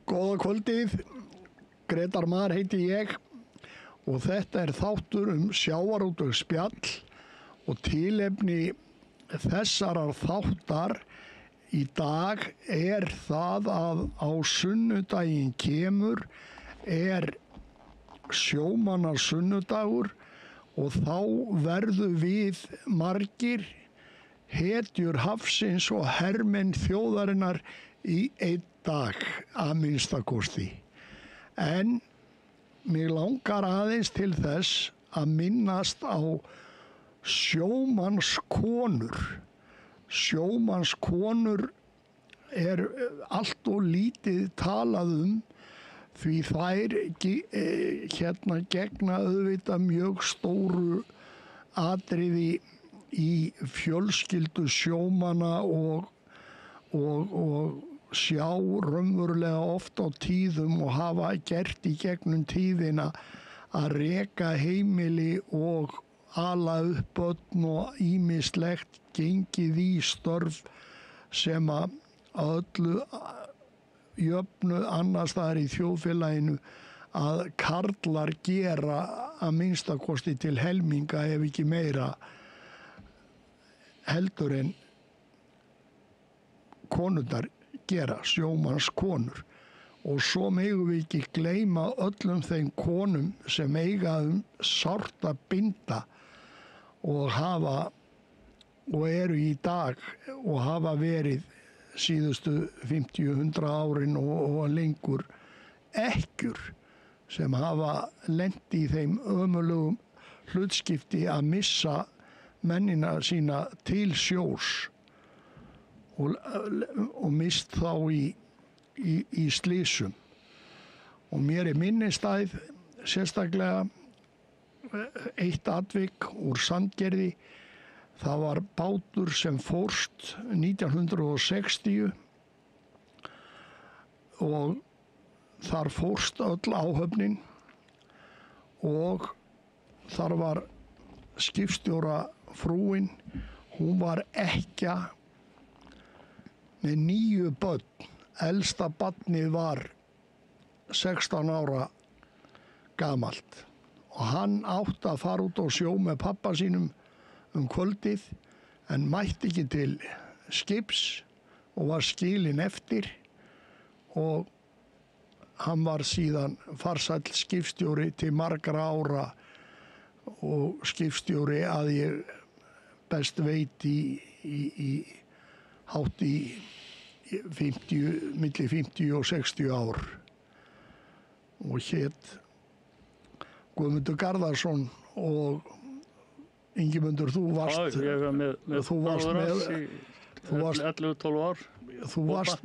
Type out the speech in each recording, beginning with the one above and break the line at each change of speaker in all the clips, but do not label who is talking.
Góða kvöldið, Grétar Mar heiti ég og þetta þáttur sjávarútvegsspjall og tilefni þessarar þáttar í dag það að á sunnudaginn kemur sjómannasunnudagur og þá verðum við margir hetjur hafsins og hermenn þjóðarinnar í einn dag að minnsta kosti. En mig langar aðeins til þess að minnast á sjómannskonur. Sjómannskonur allt og lítið talað því þær gegna auðvitað mjög stóru atriði í fjölskyldu sjómanna og sjá raunverulega oft á tíðum og hafa gert í gegnum tíðina að reka heimili og ala upp börn og ýmislegt gengið í störf sem að öllu jöfnu annars staðar í þjóðfélaginu að karlar gera að minnsta kosti til helminga ef ekki meira heldur en konurnar gera, sjómannskonur. Og svo megum við ekki gleyma öllum þeim konum sem eiga sárt að binda og eru í dag og hafa verið síðustu 50-100 árin og lengur ekkjur sem hafa lent í þeim ömurlegum hlutskipti að missa mennina sína til sjós og mist þá í slysum. Og mér minnistæð sérstaklega eitt atvik úr Sandgerði. Það var bátur sem fórst 1960 og þar fórst öll áhöfnin og þar var skipstjóra frúin, hún var ekkja með 9 börn. Elsta barnið var 16 ára gamalt og hann átti að fara út á sjó með pabba sínum kvöldið en mætti ekki til skips og var skilinn eftir og hann var síðan farsæll skipstjóri til margra ára og skipstjóri að ég best veit hátt í milli 50 og 60 ár og hét Guðmundur Garðarsson og Ingimundur, þú varst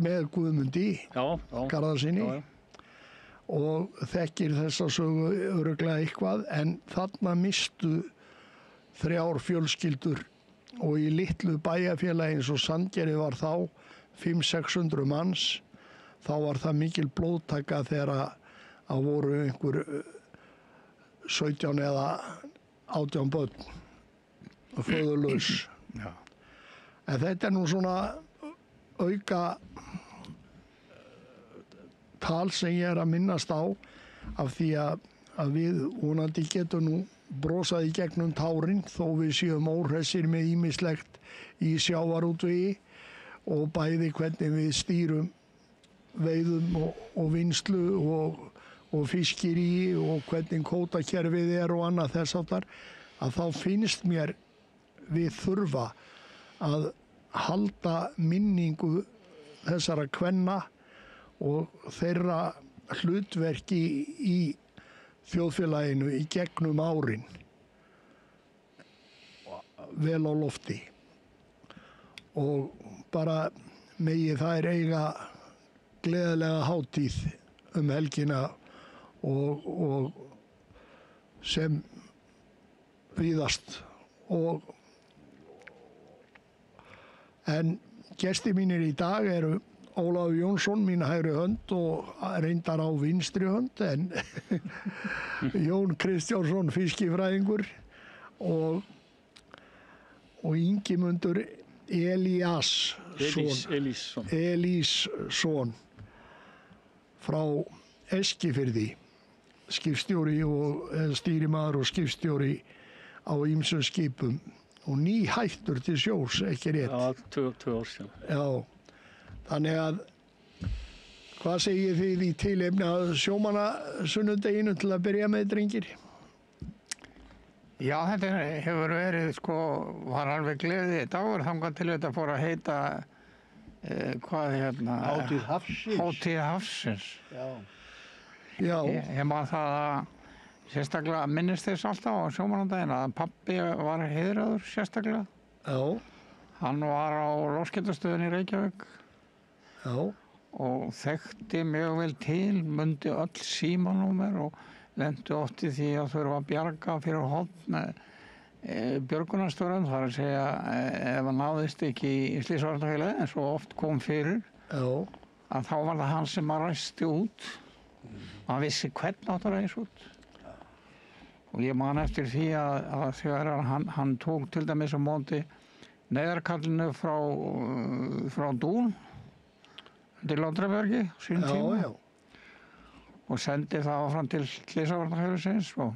með Guðmundi Garðarsinni og þekkir þessa sögu örugglega eitthvað, en þarna mistu 3 fjölskyldur og í litlu bæjarfélagi eins og Sandgerði var þá 500-600 manns. Þá var það mikil blóðtaka þegar að voru einhver 17 eða 18 börn föðurlaus. En þetta nú svona auka tal sem ég að minnast á af því að við vonandi getum nú brosað í gegnum tárin þó við séum óhressir með ýmislegt í sjávarútvegi og bæði hvernig við stýrum veiðum og vinnslu og fiskiri og hvernig kvótakerfið og annað þess áttar, að þá finnst mér við þurfa að halda minningu þessara kvenna og þeirra hlutverki í þjóðfélaginu í gegnum árin vel á lofti og bara megi þær eiga gleðilega hátíð helgina og sem víðast en gestir mínir í dag eru Ólafur Jónsson, mín hægri hönd og reyndar á vinstri hönd, en Jón Kristjánsson, fiskifræðingur og Ingimundur Elísson, frá Eskifirði, skipstjóri og stýrimaður og skipstjóri á ýmsum skipum og nýhættur til sjós, ekki rétt?
Já, 2 ár síðan.
Já, þannig að hvað segir þið í tilefni að sjómannasunnudeginu til að byrja með, drengir?
Já, þetta hefur verið, sko, var alveg gleði dagur þangað til þetta fór að heita, hvað hérna?
Hátíð hafsins.
Hátíð hafsins.
Já.
Já,
Ég man það að sérstaklega minnist þess alltaf á sjómannadaginn að pabbi var heiðraður sérstaklega.
já,
Hann var á loftskeytastöðinni í Reykjavík
já,
og þekkti mjög vel til, mundi öll símanúmer og lenti oft í því að þurfa að bjarga fyrir horn björgunarstjórann, þar að segja ef hann náðist ekki í slysvarnarfélagi eins og oft kom fyrir,
já,
að þá var það hann sem að ræsti út og hann vissi hvern átt að ræsa út. Og ég man eftir því að þegar hann tók til dæmis á móti neyðarkallinu frá Dún til Látrabergi á sínum tíma
já,
og sendi það áfram til Slysavarnarfélagsins og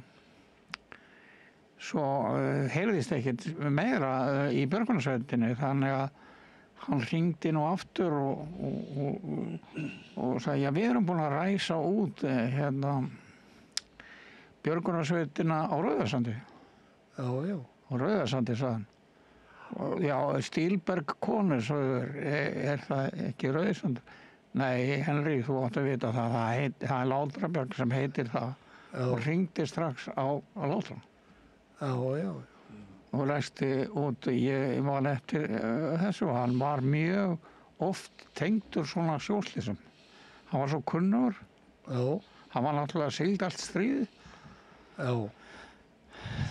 svo heyrðist ekkert meira í björgunarsveitinni, þannig að hann hringdi nú aftur og sagði, já, við erum búin að ræsa út björgunarsveitina á Rauðarsandi.
já, já,
Á Rauðarsandi, sagði hann. Og, já, Stílberg konur, er það ekki Rauðarsandi? Nei, Henry, þú átt að vita það er Látrabjarg sem heitir það og hringdi strax á Látran.
já, já,
Og ræsti út, ég man eftir þessu og hann var mjög oft tengdur svona sjóslysum. Hann var svo kunnur,
já,
hann var náttúrulega siglt allt stríð,
já.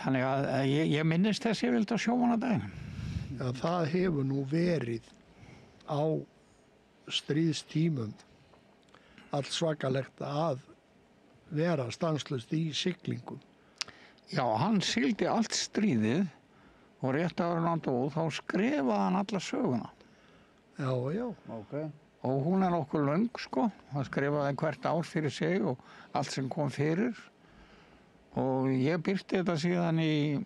þannig að ég minnist þess ég vildi að sjómannadaginn.
Já, það hefur nú verið á stríðstímum allt svakalegt að vera stanslaust í siglingum.
Já, hann sigldi allt stríðið og rétt áður en hann dó, þá skrifaði hann alla söguna.
Já, já,
Ok.
Og hún er nokkuð löng, sko. Hann skrifaði hvert ár fyrir sig og allt sem kom fyrir. Og ég birti þetta síðan í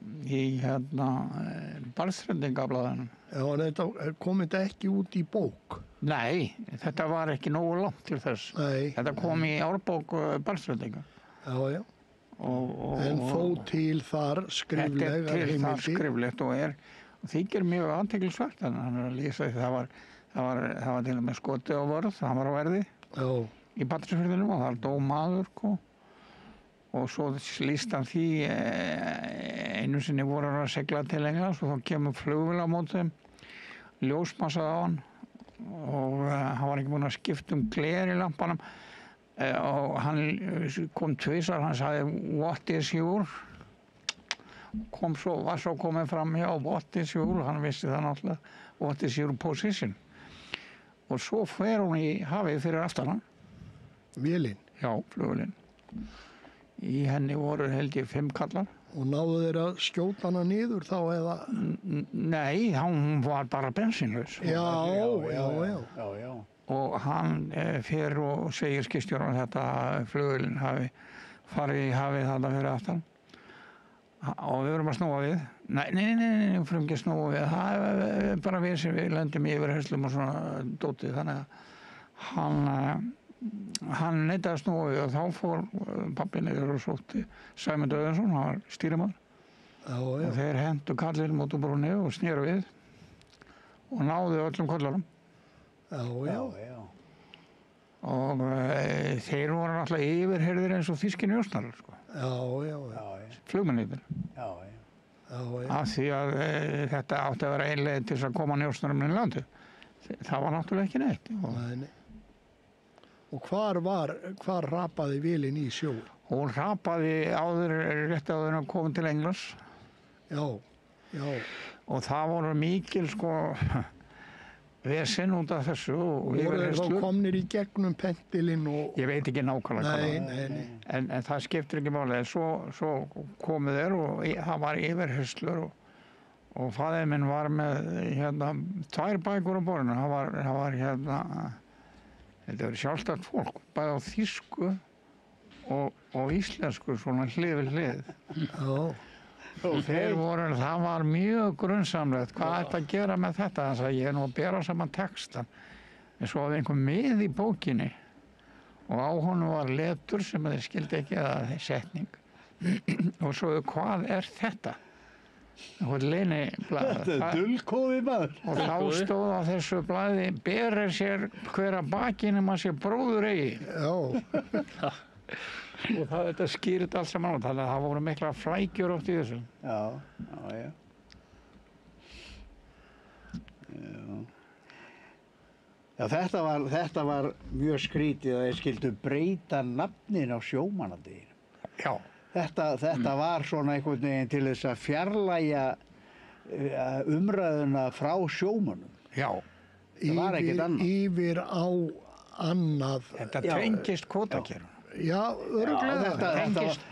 Barðstrendingablaðinu.
já, en þetta kom þetta ekki út í bók.
Nei, þetta var ekki nógu langt til þess.
Nei,
Þetta kom í árbók Barðstrendinga.
já, já, en þó til þar
Þetta
skriflegar
er til það
heimildir.
skriflegt og þykir mjög athyglisvert. Hann er að lýsa því það var til og með skoti á vörð, hann var á verði
Já,
í Patrísfirðinum og það dó maður, sko. Og svo lýst hann því einu sinni voru hann að segla til Englands og þá kemur flugvél á móti ljósmassað á hann og hann var ekki búinn að skipta um gler í lampanum og hann kom tvisvar, hann sagði what is your, var svo komið fram hjá what is your, hann vissi það náttúrulega, what is your position, og svo fer hún í hafið fyrir aftan hann.
vélinn.
Já, flugvélin. Í henni voru held ég 5 kallar.
Og náðu þeir að skjóta hana niður þá eða?
Nei, hún var bara bensínlaus.
Já, já.
Já, já.
Og hann fer og segir skipstjóranum þetta að flugvélin hafi farið í hafið þarna fyrir aftan. Og við vorum að snúa við. Nei, við fyrir ekki að snúa við. Það er bara við sem við lendum í yfirherslum og svona dótið. Þannig að hann neitaði að snúa við og þá fór pabbi niður og sótti Sæmund Auðunsson, hann var stýrimaður.
Já,
Og
já,
þeir hentu kallinum út úr brúnni og snéru við og náðu öllum kollarum.
já,
Já,
já.
já.
Og þeir voru náttúrulega yfirheyrðir eins og þýskir njósnarar, sko.
Já, já, já,
Já, já.
Flugmennirnir.
Já, já.
já, já.
Af því að þetta átti að vera einleið til þess að koma njósnarum inn í landið. Það var náttúrulega ekki neitt.
Nei. Og hvar rapaði vélinn í sjó?
Hún rapaði rétt áður en að koma til Englands.
Já, já,
Og það voru mikil, sko, vesinn út af þessu. Og
voru þeir þá
yfirheyrslur.
komnir í gegnum pentilinn og...
Ég veit ekki nákvæmlega hvað það var.
Nei.
En það skiptir ekki máli. Svo komu þeir og það var yfirherslur og faðir minn var með 2 bækur á borðinu. Það var Þetta verið sjálfstætt fólk, bæði á þýsku og íslensku, svona hlið við hlið.
Já.
Og það var mjög grunnsamlegt. Hvað ætti að gera með þetta? Þannig að ég er nú að bera saman textan. En svo hafði einhver með í bókinni og á honum var letur sem þeir skildi ekki eða setning. Og svo, hvað er þetta? Eitthvað leyniblað.
Þetta er dulkóði maður.
Og þá stóð á þessu blaði, berir sér hver að bakinu maður sé bróður eigi.
Já.
Og þetta skýrði allt saman út, þannig að það voru mikla flækjur oft í þessu.
Já. Já, þetta var mjög skrítið að þeir skildu breyta nafnin á sjómannadeginu.
Já.
Þetta var svona einhvern veginn til þess að fjarlægja umræðuna frá sjómönnum.
Já.
Það var ekkert annað.
Yfir á annað.
Þetta tengist kvótakerfinu.
Já, örugglega.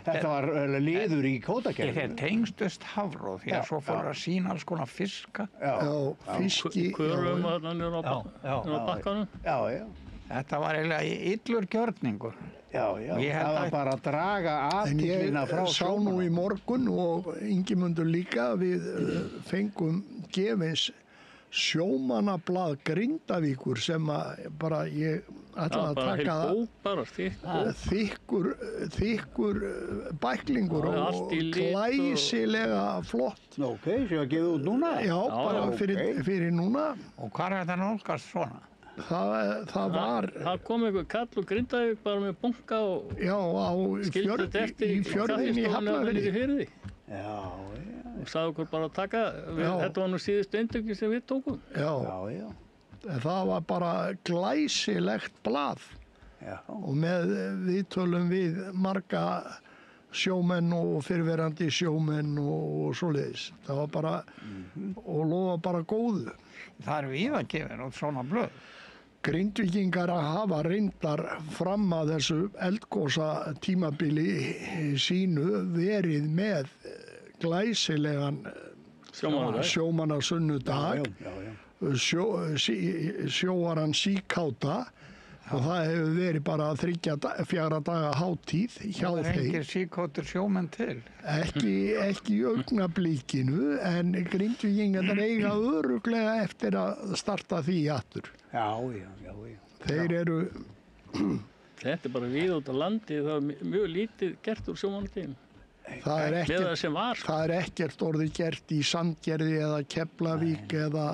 Þetta var liður í kvótakerfinu.
Þeir tengstust Hafró því að svo fóru að sýna alls konar fiska.
Já, fiski.
Körum að hann á bakkanum.
Já.
Þetta var eiginlega illur gjörningur.
Já, það var bara að draga athyglinna frá
sjómönnum. En ég sá nú í morgun og Ingimundur líka, við fengum gefins sjómannablað Grindavíkur sem bara ég ætlaði að taka það. Þykkur bæklingur og glæsilega flott.
Ok, sem að gefa út núna?
Já, bara fyrir núna.
Og hvað er þetta nálgast svona?
Það var...
Það kom einhver kall og Grindavík bara með bunga og...
Já, í fjörðinni í Hafnarfirði.
Já.
Og sagði okkur bara að taka, þetta var nú síðustu eindöki sem við tókum.
Já.
Það var bara glæsilegt blað.
Já.
Og með viðtölum við marga sjómenn og fyrrverandi sjómenn og svoleiðis. Það var bara, og lofa bara góðu.
Það er víða gefin út svona blöð.
Grindvíkingar hafa reyndar fram að þessu eldgosa tímabili sínu verið með glæsilegan sjómannasunnudag, sjóaran síkáta og það hefur verið bara 3-4 daga hátíð hjá þeim.
Það er engir síkátur sjómenn til.
Ekki í augnablíkinu, en Grindvíkingar eiga örugglega eftir að starta því aftur.
Já.
Þeir eru...
Þetta er bara við út á landi, það er mjög lítið gert úr sjómannadeginum.
Það er ekkert orðið gert í Sandgerði eða Keflavík eða...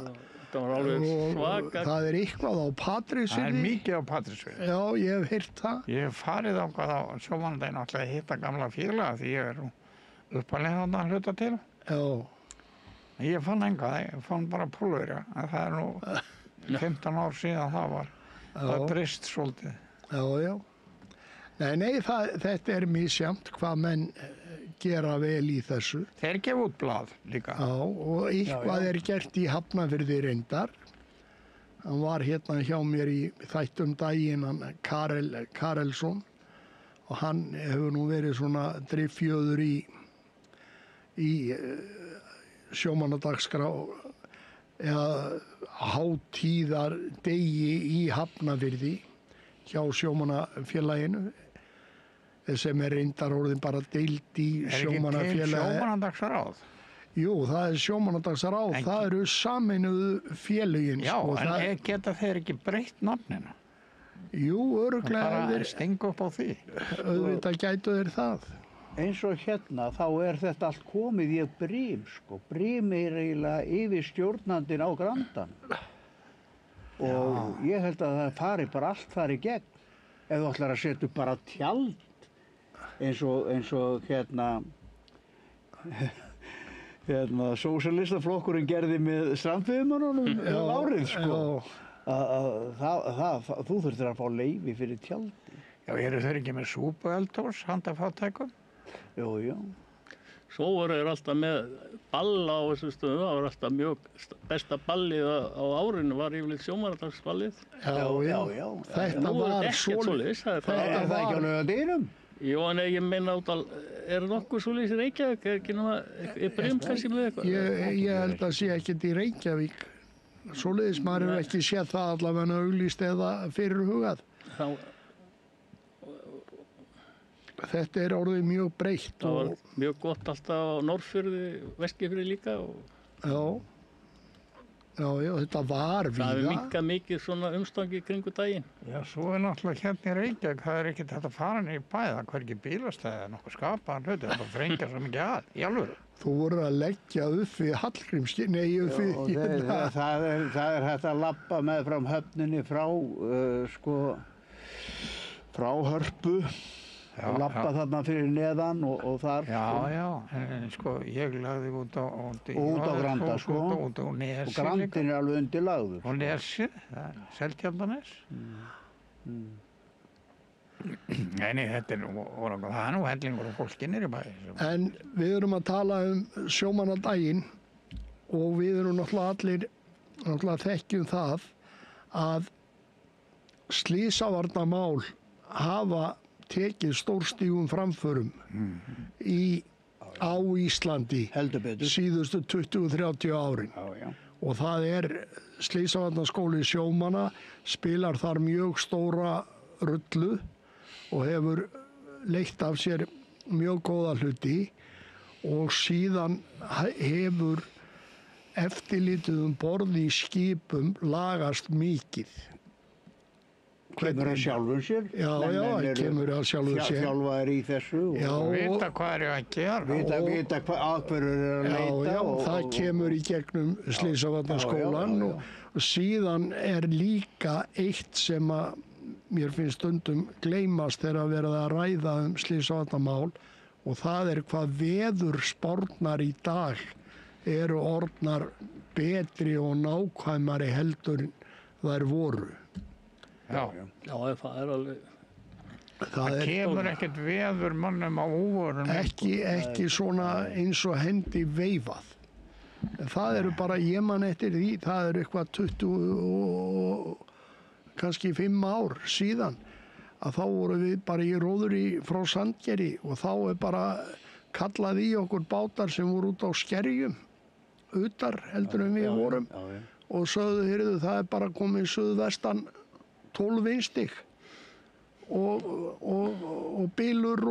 Það var alveg svaka.
Það er eitthvað á Patreksfirði.
Það er mikið á Patreksfirði.
Já, ég hef heyrt það.
Ég hef farið ákvað á sjómannadaginn alltaf að hitta gamla félaga því ég er uppalega þarna að hluta til.
Já.
Ég fann enga, ég fann bara pólverja. Það er nú 15 ár síðan það breyst svolítið.
Já. Nei, þetta er misjafnt hvað menn gera vel í þessu.
Þeir gefa út blað líka.
Já, og eitthvað er gert í Hafnarfirði reyndar. Hann var hérna hjá mér í þættum daginn, hann Karelsson, og hann hefur nú verið svona driffjöður í sjómannadagskrá eða hátíðardegi í Hafnarfirði hjá sjómannafélaginu, sem er reyndar orðin bara deild í sjómannafélagi.
Er ekki til sjómannadagsráð?
Jú, það er sjómannadagsráð, það eru saminuðu félögin.
Já, en geta þeir ekki breytt nafninu?
Jú, örugglega.
Bara stinga upp á því.
Auðvitað gætu þeir það.
Eins og hérna, þá er þetta allt komið í brím, sko. Brím er eiginlega yfir stjórnandinn á Grandan. Og ég held að það fari bara allt þar í gegn. Ef þú ætlar að setja upp bara tjald, eins og hérna sósíalistaflokkurinn gerði með strandveiðimönnunum árið, sko. Þú þurftir að fá leyfi fyrir tjaldi.
Já, eru þeir ekki með súpueldhús handa fátækum?
Jú.
Svo voru þeir alltaf með balla á þessum stöðum. Það var alltaf mjög besta ballið á árinu var yfirleitt sjómannadagsballið.
Já. Þetta var
svoleiðis.
Er það ekki á Laugardeginum?
Jú, en ég meina út að er nokkuð svoleiðis í Reykjavík? Er ekki náma, er Brim kannski með eitthvað?
Ég held að sé ekkert í Reykjavík. Svoleiðis maður hefur ekki séð það allavega auglýst eða fyrirhugað.
þá,
Þetta er orðið mjög breytt
það var
og
mjög gott alltaf á Norðfirði, Vestfirði líka og
já, þetta var
það hefur
víða.
minnkað mikið svona umstangi kringu daginn.
Já, svo er náttúrulega hérna í Reykjavík, það er ekkert hægt að fara niður í bæ, það er hvergi bílastæði, nokkuð skapaðan hluti, það er bara þrengja svo mikið að, í alvöru.
Þú voru að leggja upp við Hallgrímskirkju, nei, upp við
Og það er hægt að labba með fram höfninni frá, frá Hörpu.
Já,
og labba þarna fyrir neðan og þar.
Já, en sko, ég lagði út á
Granda, sko.
Út á Nesi
Og Grandinn er alveg undir lagður.
Og Nesi, Seltjarnarnes. Nei, þetta er nú hellingur og fólki niður í bæ.
En við erum að tala sjómannadaginn og við erum náttúrulega þekkjum það að slysavarnamál hafa tekið stórstígum framförum á Íslandi
Heldur betur.
síðustu 20-30 árin.
Já.
Og það er Slysavarnaskóli sjómanna, spilar þar mjög stóra rullu og hefur leitt af sér mjög góða hluti og síðan hefur eftirlitið borð í skipum lagast mikið.
Kemur að sjálfum sér.
Já, kemur að sjálfum sér.
Þjálfaðir í þessu.
Og vita hvað er að gera.
Vita að hverju er að leita.
Já, það kemur í gegnum Slysavarnaskólann og síðan er líka eitt sem að mér finnst stundum gleymast þegar verið að ræða slysavarnamál og það er hvað veðurspárnar í dag eru orðnar betri og nákvæmari heldur þær voru.
Já,
það er alveg...
Það kemur ekkert veður mannum á óvörun.
Ekki svona eins og hendi veifað. En það eru bara, ég man eftir því, það eru eitthvað 20 og kannski 5 ár síðan að þá voru við bara í róðri frá Sandgerði og þá er bara kallað í okkur bátar sem voru út á Skerjum, utar heldur en við vorum og sögðu, heyrðu, það er bara komið suðvestan 12 vinstig og bylur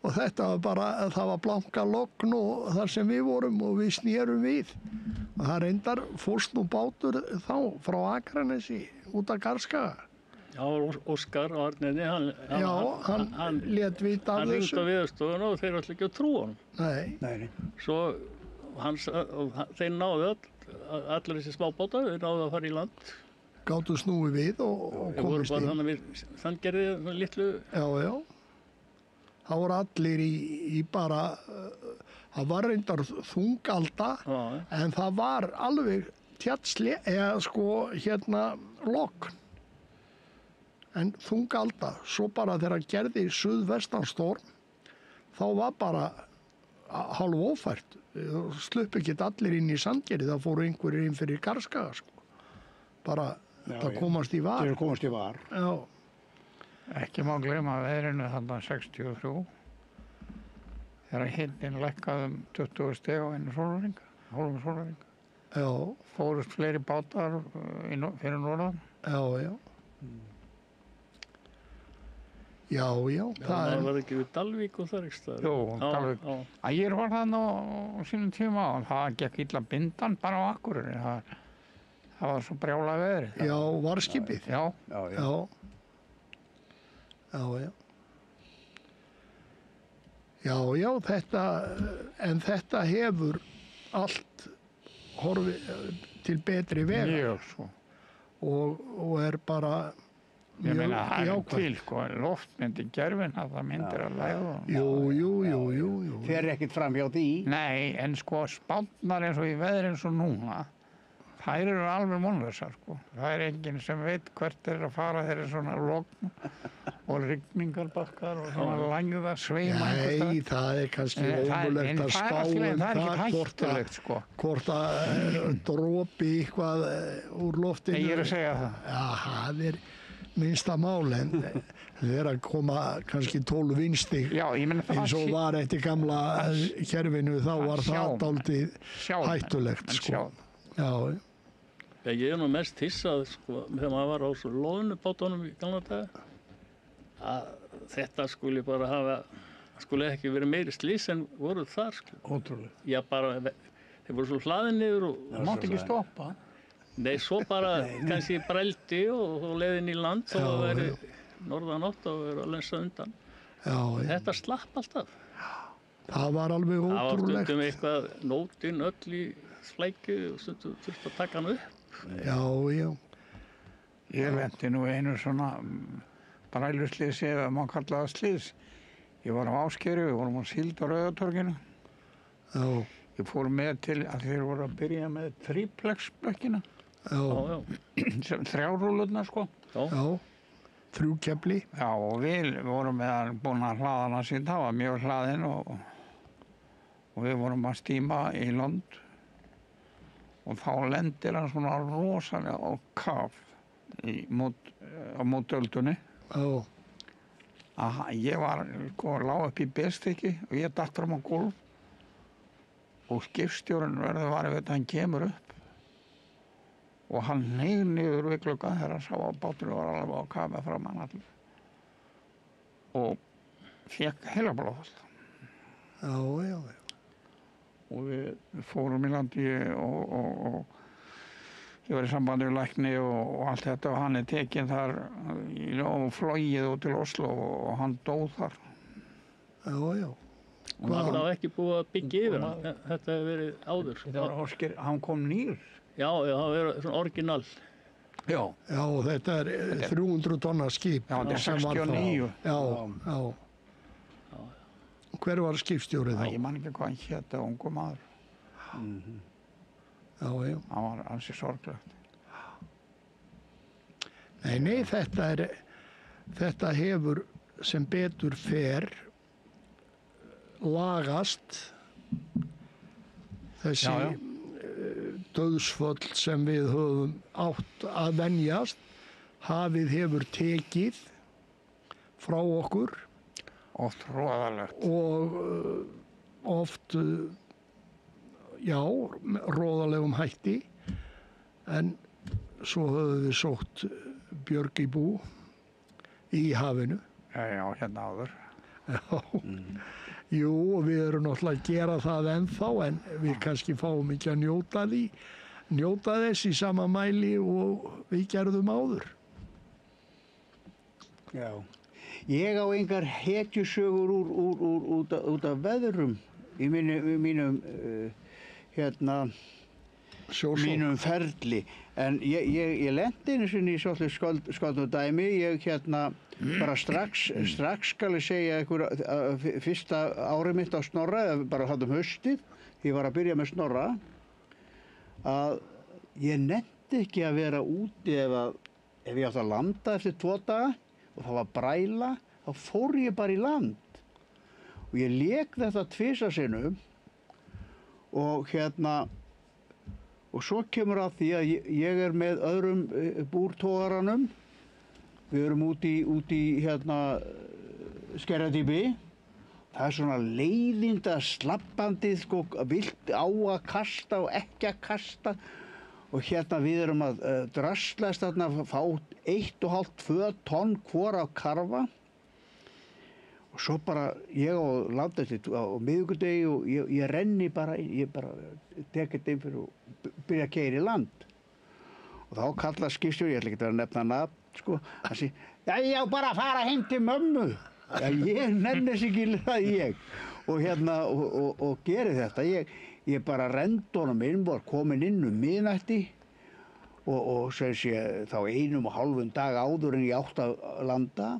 og þetta var bara, það var blanka logn og þar sem við vorum og við snérum við. Það reyndar fórst nú bátur þá frá Akranesi út af Garðskaga.
Já, Óskar á Arnirni,
hann lét vita af þessu.
Hann ringdi á Veðurstofuna og þeir ætla ekki að trúa honum.
Nei.
Svo þeir náðu allir þessi smábátar, þeir náðu að fara í land.
Gátu snúið við og komist inn.
Þeir voru bara þannig við Sandgerði litlu.
Já. Það voru allir í bara, það var reyndar þungalda, en það var alveg tjallsli, eða logn. En þungalda, svo bara þegar gerði suðvestan storm, þá var bara hálf ófært. Sluppu ekki allir inn í Sandgerði, það fóru einhverjir inn fyrir Garðskaga, Bara það komast í var.
Það komast í var.
Já.
Ekki má gleyma veðrinu þarna 63 þegar hitinn lækkaði 20 stig á hálfum sólarhring.
Já.
Fórust fleiri bátar fyrir norðan.
Já. Já.
Það var ekki við Dalvík og þar ekki staðar.
Jú, Dalvík. Ég var þarna á sínum tíma og það gekk illa bindan bara á Akureyri. Það var svo brjálað veðri.
Já, varskipið.
Já.
Já, þetta hefur allt horfið til betri vegar.
Mjög svo.
Og er bara
Ég meina, það er til, loftmyndi gerfin að það myndir að læða.
Jú.
Fer ekkert fram hjá því.
Nei, en spárnar eins og í veðri eins og núna, þær eru alveg vonlausar, Það er enginn sem veit hvert er að fara þeirra svona logn og rigningarbakkar og svona langða sveima.
Nei, það er kannski ómulegt að spá hvort að dropi eitthvað úr loftinu.
Ég er að segja það.
Já, það er minnsta mál, en þeir að koma kannski 12 vinstig eins og var eftir gamla kerfinu, þá var það dálítið hættulegt. Já.
Já, ég nú mest hissað, sko, þegar maður var á svo loðnubátunum í gamla daga, að þetta skuli bara skuli ekki verið meiri slys en voru þar, sko.
Ótrúlega.
Já, bara, þeir voru svo hlaðið niður og,
Það mátti ekki stoppa.
nei, svo bara kannski brældi og leiðin í land og það væri norðanátt og verið að lensa undan.
Já,
Þetta slapp alltaf.
það var alveg
Það var
ótrúlegt.
stundum eitthvað nótin öll í flækju og stundum þurfti að taka hann upp.
Já, já,
Ég lenti nú einu svona bræluslýsi, ef maður kallaði það slýs. Ég var á Áskeru, við vorum á síld á Rauðatorginu.
já,
Ég fór með til að þeir voru að byrja með tríplexblökkina,
já,
Já,
þrjárúlurnar sko.
já, 3 kefli.
Já, og við vorum búin að hlaða hana sín, það var mjög hlaðinn og við vorum að stíma í land og þá lendir hann svona rosalega á kaf á mótöldunni.
Já,
Ég var, sko, lá upp í bestykki og ég datt fram á gólf og skipstjórinn verður varið við þetta, hann kemur upp og hann hneig niður við gluggann þegar hann sá að báturinn var alveg á kafi fram hann allir og fékk heilablóðfall.
já, já,
Og við fórum í landi og ég var í sambandi við lækni og allt þetta og hann tekinn þar og flogið út til Oslo og hann dóð þar.
já, já.
og það var ekki búið að byggja yfir hann. Þetta hefur verið áður.
Þetta var Ásgeir, hann kom nýr.
Já, það hefur verið svona orginal.
Já,
Já, þetta er 300 tonna skip.
Já, þetta er
sem var þá.
69.
Já, já. Hver var skipstjórið þá?
ég man ekki hvað hann hét, það ungu maður.
Já, já.
Hann var ansi sorglegt.
Nei, þetta hefur sem betur fer lagast þessi
Já, já.
dauðsföll sem við höfum átt að venjast. Hafið hefur tekið frá okkur
Oft hróðalegt.
og oft, já, róðalegum hætti, en svo höfum við sótt björg í bú í hafinu.
Já, hérna áður.
Já, jú, og við erum náttúrulega að gera það ennþá, en við kannski fáum ekki að njóta þess í sama mæli og við gerðum áður.
Já. Ég á engar hetjusögur út af veðrum í mínum mínum ferli. En ég lendi einu sinni í svolítið skáldum dæmi. Ég bara strax skal ég segja ykkur fyrsta árið mitt á Snorra, eða bara þarna haustið, ég var að byrja með Snorra, að ég nennti ekki að vera úti ef ég átti að landa eftir 2 daga og það var bræla, þá fór ég bara í land. Og ég lék þetta 2 sinnum og og svo kemur að því að ég er með öðrum búrtogaranum. Við erum út í Skerjadýpi. Það er svona leiðinda slappandið, sko, vilt á að kasta og ekki að kasta. Og við erum að draslast þarna, fá 1,5–2 tonn hvor af karfa. Og svo bara ég á landið á miðvikudegi og ég renni bara, ég bara tek þetta inn fyrir og byrja að keyra í land. Og þá kallar skipstjóri, ég ætla ekki að nefna nafn, sko, hann sé, já, bara að fara heim til mömmu. Já, ég nenni þess ekki það ég. Og geri þetta. Ég bara rendi honum inn, var komin inn miðnætti og sem sé þá 1,5 dag áður en ég átti að landa.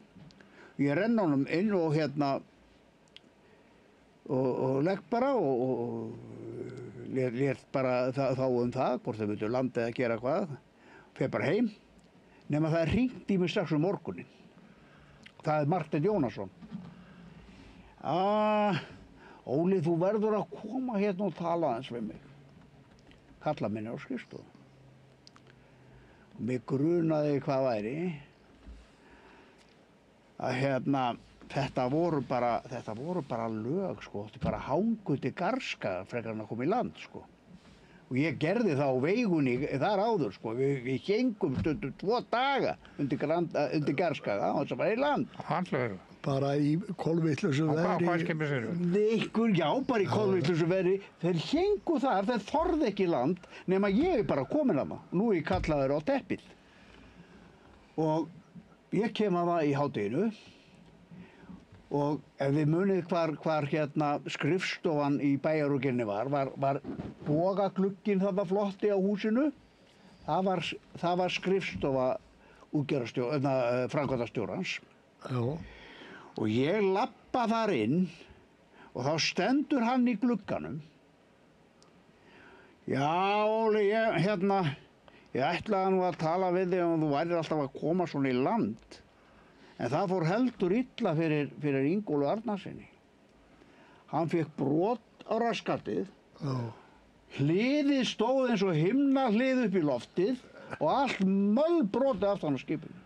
Ég renni honum inn og og legg bara og lét bara þá það, hvort þau myndu landa eða gera hvað, fer bara heim, nema það hringt í mig strax morguninn. Það er Marteinn Jónasson. Óli, þú verður að koma og tala aðeins við mig. Kalla minni á skrifstofu. Og mig grunaði hvað væri. Að þetta voru bara lög, sko. Þetta bara hanguði garska frekar en að koma í land, sko. Og Og ég gerði það á veigunni þar áður, sko. Við hengum stundum 2 daga undir Garðskaga, á þess að fara í land.
Handlögur.
Bara í kolvitlusu
Hvað
veðri.
skipið sér?
Já, bara í kolvitlusu veðri. Þeir hengu þar, þeir þorði ekki í land, nema ég er bara komin að maður. Nú er ég kallaður á teppið. Og ég kem að það í hádeginu. Og ef við munið hvar hérna skrifstofan í bæjarúginni var bogaglugginn þarna flotti á húsinu. Það var skrifstofa framkvæmdastjórans.
Já.
Og ég labba þar inn og þá stendur hann í glugganum. Já, Óli, ég ætlaði nú að tala við þig og þú værir alltaf að koma svona í land. En það fór heldur illa fyrir Ingólu Arnarsinni. Hann fekk brot á raskatið,
Já.
hliðið stóð eins og himnahlið upp í loftið og allt mölbrotið aftan á skipinu.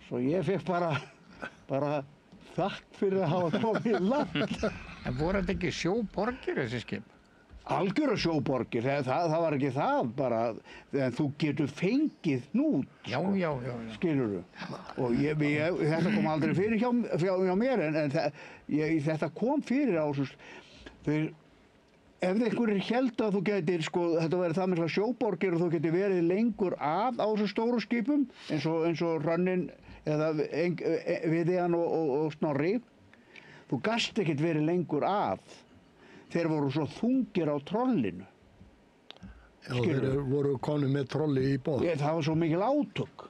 Svo ég fekk bara þakk fyrir að hafa komið í land.
En voru þetta ekki sjóborgir þessi skip?
Algjöra sjóborgir, það var ekki það bara, en þú getur fengið hnút,
Já.
skilurðu. Og þetta kom aldrei fyrir hjá mér, en þetta kom fyrir á þessu. Ef einhverjir héldu að þú getur, sko, þetta verið það mikla sjóborgir og þú getur verið lengur að á þessu stóru skipum, eins og Hrönnin eða Viðjan og Snorri, þú gast ekkert verið lengur að. Þeir voru svo þungir á trollinu.
Já, þeir voru konum með trolli í bóð.
Það var svo mikil átök.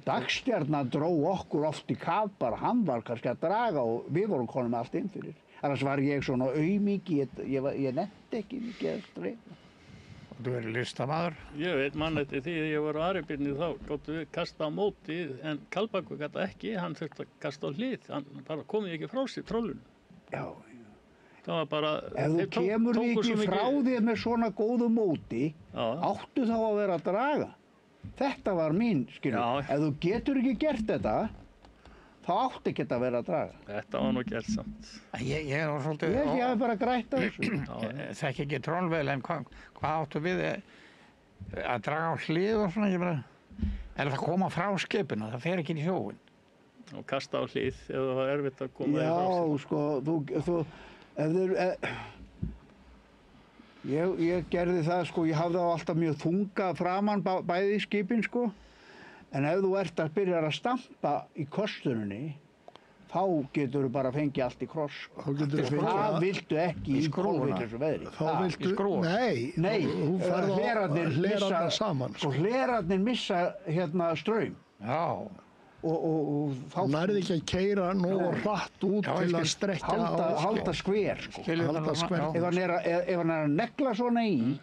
Dagstjarna dró okkur oft í kaf bara, hann var kannski að draga og við vorum konum allt inn fyrir. Annars var ég svona auðmikið, ég nefndi ekki mikið að streyma.
Þú verið listamaður?
Ég veit mann eftir því að ég var á Aribirni þá gáttu við kasta á móti en Kaldbakur gæti ekki, hann þurfti að kasta á hlið, hann bara komið ekki frá sér trollunum.
Já.
Það var bara...
Ef þú kemur ekki frá þér með svona góðu móti, áttu þá að vera að draga. Þetta var mín, skilur. Ef þú getur ekki gert þetta, þá átti ekki að vera að draga.
Þetta var nú gert samt.
Ég var svolítið...
Ég hafi bara grætt að þessu.
Þekki ekki trollvel, en hvað áttu við að draga á hlið og svona, ég bara... Er það koma frá skipinu, það fer ekki inn í sjóin?
Og kasta á hlið, ef það var erfitt að koma frá sér.
Já, sko, ég gerði það, sko, ég hafði á alltaf mjög þunga framan bæði í skipin, sko. En ef þú ert að byrja að stampa í kostuninni, þá getur þú bara fengið allt í kross. Það viltu ekki í kolvitlusu veðri.
Í skrúfuna? Nei, þú hlerarnir saman.
Og hlerarnir missa straum.
Já.
Og þá...
Þú nærði ekki að keyra nógu hratt út til að strekka
halda skver, sko.
Halda skver.
Ef hann er að negla svona í,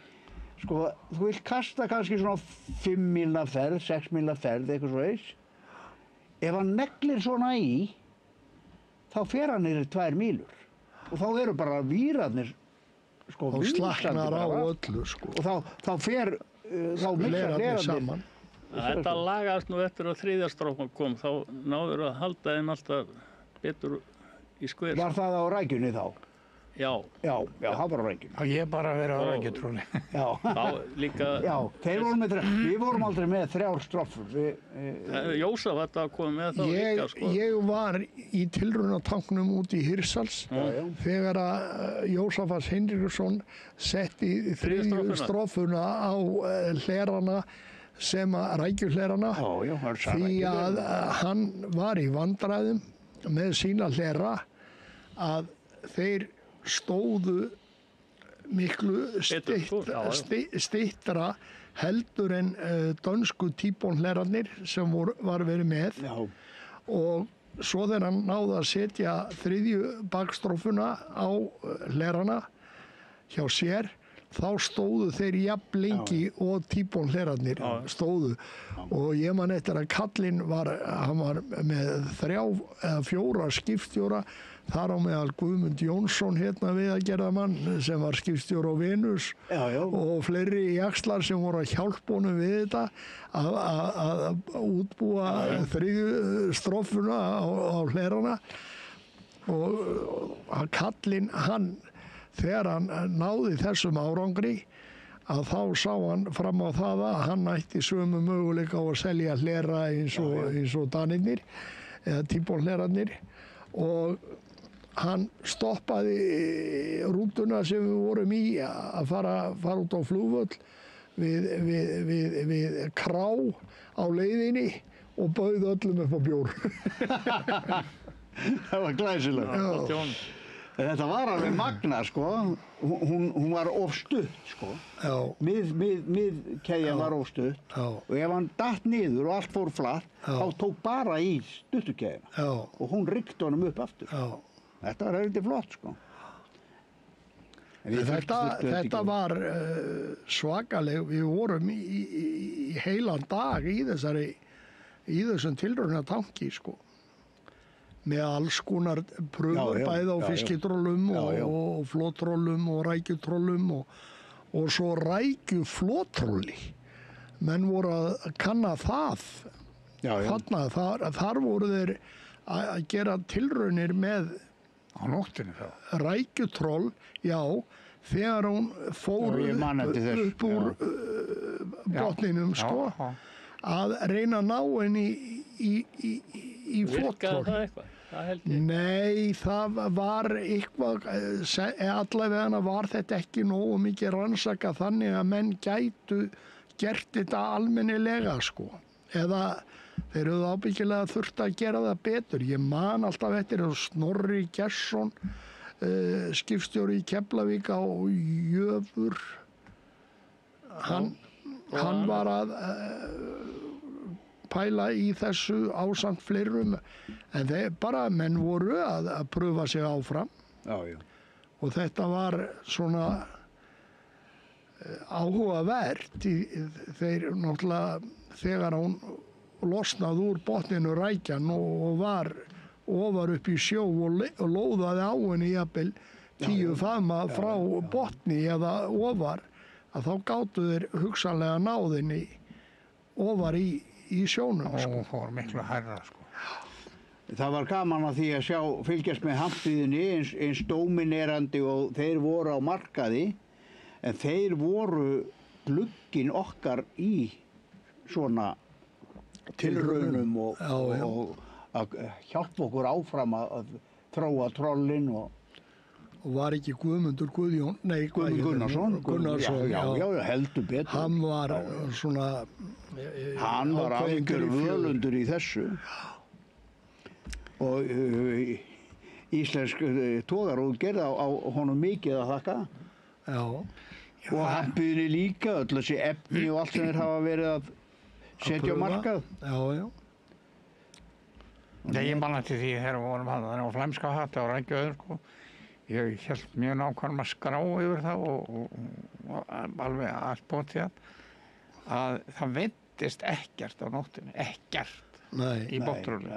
sko, þú vilt kasta kannski svona 5 mílna ferð, 6 mílna ferð, eitthvað svo eins. Ef hann neglir svona í, þá fer hann niður 2 mílur. Og þá eru bara vírarnir, sko,
þá slaknar á öllu, sko.
Og þá fer, þá missa hlerarnir.
Þetta lagaðist nú eftir að 3. strókan kom, þá náður að halda þeim alltaf betur í skver.
Var það á rækjunni þá?
Já.
Já, það var á rækjunni.
Já, ég bara verið á rækjutrúli.
Já.
Þá líka...
Já, við vorum aldrei með 3 stroffur.
Jósaf þetta að koma með þá líka, sko.
Ég var í tilraunatanknum út í Hirsals þegar að Jósafas Hinriksson setti 3. stroffuna á hlerana sem að rækjuhlerana því að hann var í vandræðum með sína hlera að þeir stóðu miklu styttra heldur en dönsku tíbónhlerarnir sem var verið með og svo þegar hann náði að setja 3. bakstrófuna á hlerana hjá sér þá stóðu þeir jafn lengi og tíbónhlerarnir stóðu og ég man eftir að kallinn hann var með 3 eða 4 skipstjóra þar á meðal Guðmund Jónsson viðagerðarmann sem var skipstjóri á Venus og fleiri jaxlar sem voru að hjálpa honum við þetta að útbúa 3. strófuna á hlerana og kallinn hann, þegar hann náði þessum árangri, að þá sá hann fram á það að hann ætti sömu möguleika á að selja hlera eins og Danirnir eða tíbólhlerarnir, og hann stoppaði rútuna sem við vorum í að fara út á flugvöll við Krá á leiðinni og bauð öllum upp á bjór.
Það var glæsilegt. Þetta var alveg magna, sko. Hún var of stutt, sko.
Já.
Miðkeðjan var of stutt.
Já.
Og ef hann datt niður og allt fór flatt, þá tók bara í stuttukeðjana.
Já.
Og hún rykkti honum upp aftur.
Já.
Þetta var heldur flott, sko.
Þetta var svakaleg. Við vorum í heilan dag í þessum tilraunatanki, sko. Með alls konar pröfur, bæði á fiskitrollum og flottrollum og rækjutrollum og svo rækjuflottrolli. Menn voru að kanna það. Þarna, þar voru þeir að gera tilraunir með
á nóttinni þá.
Rækjutroll, já, þegar hún fór upp úr botninum, sko, að reyna að ná henni í flottroll.
Virkaði það eitthvað? Það held ég.
Nei, það var eitthvað, allavega var þetta ekki nógu mikið rannsaka þannig að menn gætu gert þetta almennilega, sko. Eða þeir höfðu ábyggilega þurft að gera það betur. Ég man alltaf eftir Snorri Gestsson, skipstjóri í Keflavík á Jöfur. Hann var að pæla í þessu ásamt fleirum, en menn voru að pröfa sig áfram. Og þetta var svona áhugavert. Þeir náttúrulega, þegar hún losnaði úr botninu rækjan og var ofar upp í sjó og lóðaði á henni jafnvel 10 faðma frá botni eða ofar, að þá gátu þeir hugsanlega náðinni ofar í sjónum, sko.
Og fór miklu hærra, sko.
Það var gaman að því að fylgjast með hampiðinni eins dóminerandi og þeir voru á markaði, en þeir voru glugginn okkar í svona tilraunum og að hjálpa okkur áfram að þróa trollin og
var ekki Guðmundur
Gunnarsson, heldur betur.
Hann var svona
hann var algjör völundur í þessu og íslensk togarútgerð á honum mikið að þakka. Og hampiðinni líka, öll þessi efni og allt sem þeir hafa verið að setja á markað.
Ég man eftir því þegar við vorum þannig á Flæmska hatti á Rækjuauður, sko. Ég hélt mjög nákvæmlega skrá yfir það og alveg allt bótið að það veiddist ekkert á nóttinni, ekkert í botnrúllu,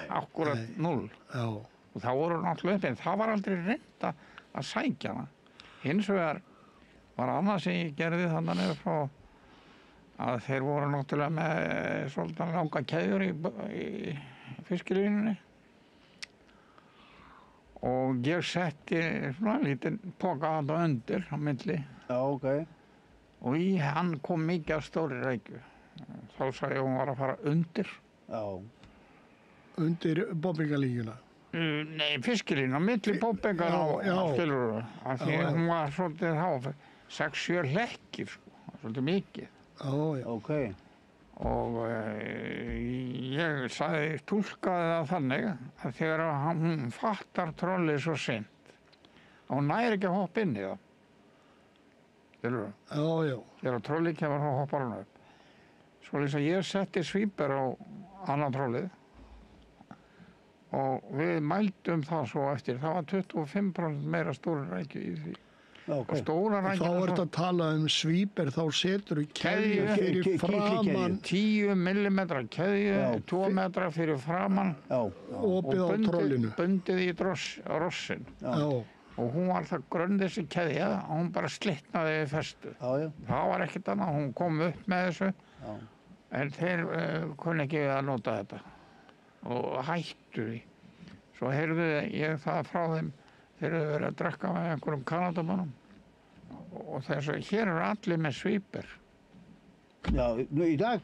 akkurat 0. Og það voru náttúrulega upp, en það var aldrei reynt að sækja hana. Hins vegar var annað sem ég gerði þannig niður frá að þeir voru náttúrulega með svolítið langa keðjur í fiskilínunni. Og ég setti svona lítinn poka þarna undir á milli. Og í hann kom mikið af stóri rækju. Þá sagði ég hún var að fara undir.
Undir bobbingalígjuna?
Nei, fiskilínu, á milli bobbingar á skilurðu. Af því hún var svolítið þá 6-7 hlekkir, sko, svolítið mikið. Og ég túlkaði það þannig að þegar hún fattar trollið svo seint að hún næri ekki að hoppa inn í það. Þegar trollið kemur þá hoppar hún upp. Svoleiðis að ég setti svíper á annan trollið og við mældum það svo eftir. Það var 25% meira stóri rækju í því. Og stóra rækjuna.
Þá ertu að tala svíper, þá setur þú keðju fyrir framan.
10 millimetra keðju, 2 metra fyrir framan.
Opið á trollinu.
Bundið í rossin. Og hún var það grönn þessi keðja, og hún bara slitnaði við festu. Það var ekkert annað, hún kom upp með þessu. En þeir kunni ekki að nota þetta. Og hættu því. Svo heyrði ég það frá þeim, þeir eru verið að drekka með einhverjum Kanadamönnum og þess að hér eru allir með svíper.
Já, nú í dag.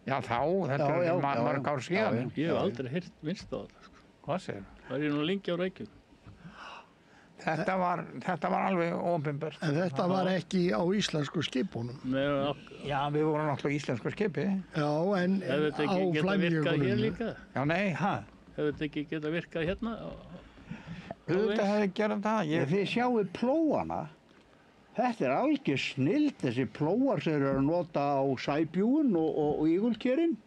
Já, þá, þetta
Já,
er
já,
mörg ár síðan.
Ég hef aldrei heyrt minnst á þetta. Sko.
Hvað segir?
Það er nú lengi á Reykjavík.
Þetta var alveg opinbert.
En þetta var ekki á íslensku skipunum.
Já, við vorum náttúrulega íslensku skipi.
Já, en
Hefur þetta
á
ekki getað virkað hér
Flæmjökulum.
líka?
Já, nei,
Hefur þetta ekki getað virkað hérna?
auðvitað hefði gerað það.
Þið sjáu plóana. Þetta er algjör snild, þessi plóar sem eru að nota á sæbjúin og ígulkerinn.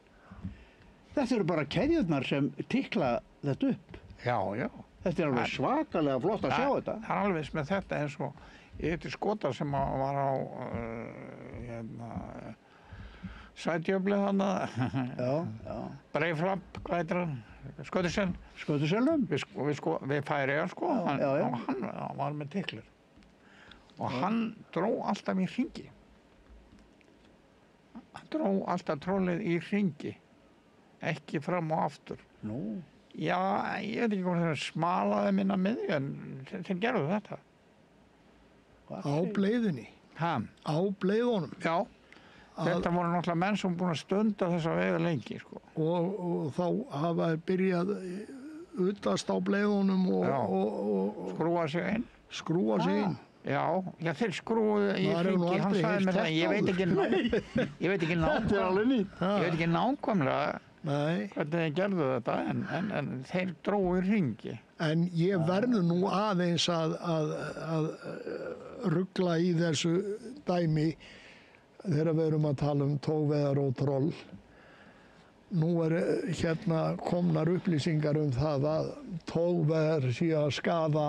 Þetta eru bara keðjurnar sem tikla þetta upp.
Já, já.
Þetta er alveg svakalega flott að sjá þetta.
Það er alveg með þetta eins og ég heiti Skota sem var á Sædjöfli þarna,
Já.
Breiflapp, hvað heitir hann? Skotisson.
Skötuselnum?
Við Færeyjar sko,
Já.
hann var með tiklur. Og hann dró alltaf í hringi. Hann dró alltaf trollið í hringi, ekki fram og aftur.
Nú.
Já, ég veit ekki hvað þeir smalaði minna með því, en þeir gerðu þetta.
Á bleiðinni,
Ha,
á bleiðunum.
já. Þetta voru náttúrulega menn sem búin að stunda þessa veiða lengi, sko.
Og þá hafa þeir byrjað utast á bleiðunum
Já.
og
Skrúa sig inn.
skrúa sig inn.
Já, þeir skrúuðu í
Maður hefur nú
hringi, hann
aldrei
sagði
heyrt
mér það,
þetta
ég veit ekki
nýtt.
ég veit ekki nákvæmlega
Nei,
hvernig þeir gerðu þetta, en þeir dróðu í hringi.
en ég verður nú aðeins að ruggla í þessu dæmi þegar við erum að tala um tóveðar og troll. Nú hérna komnar upplýsingar um það að tóveðar sé að skaða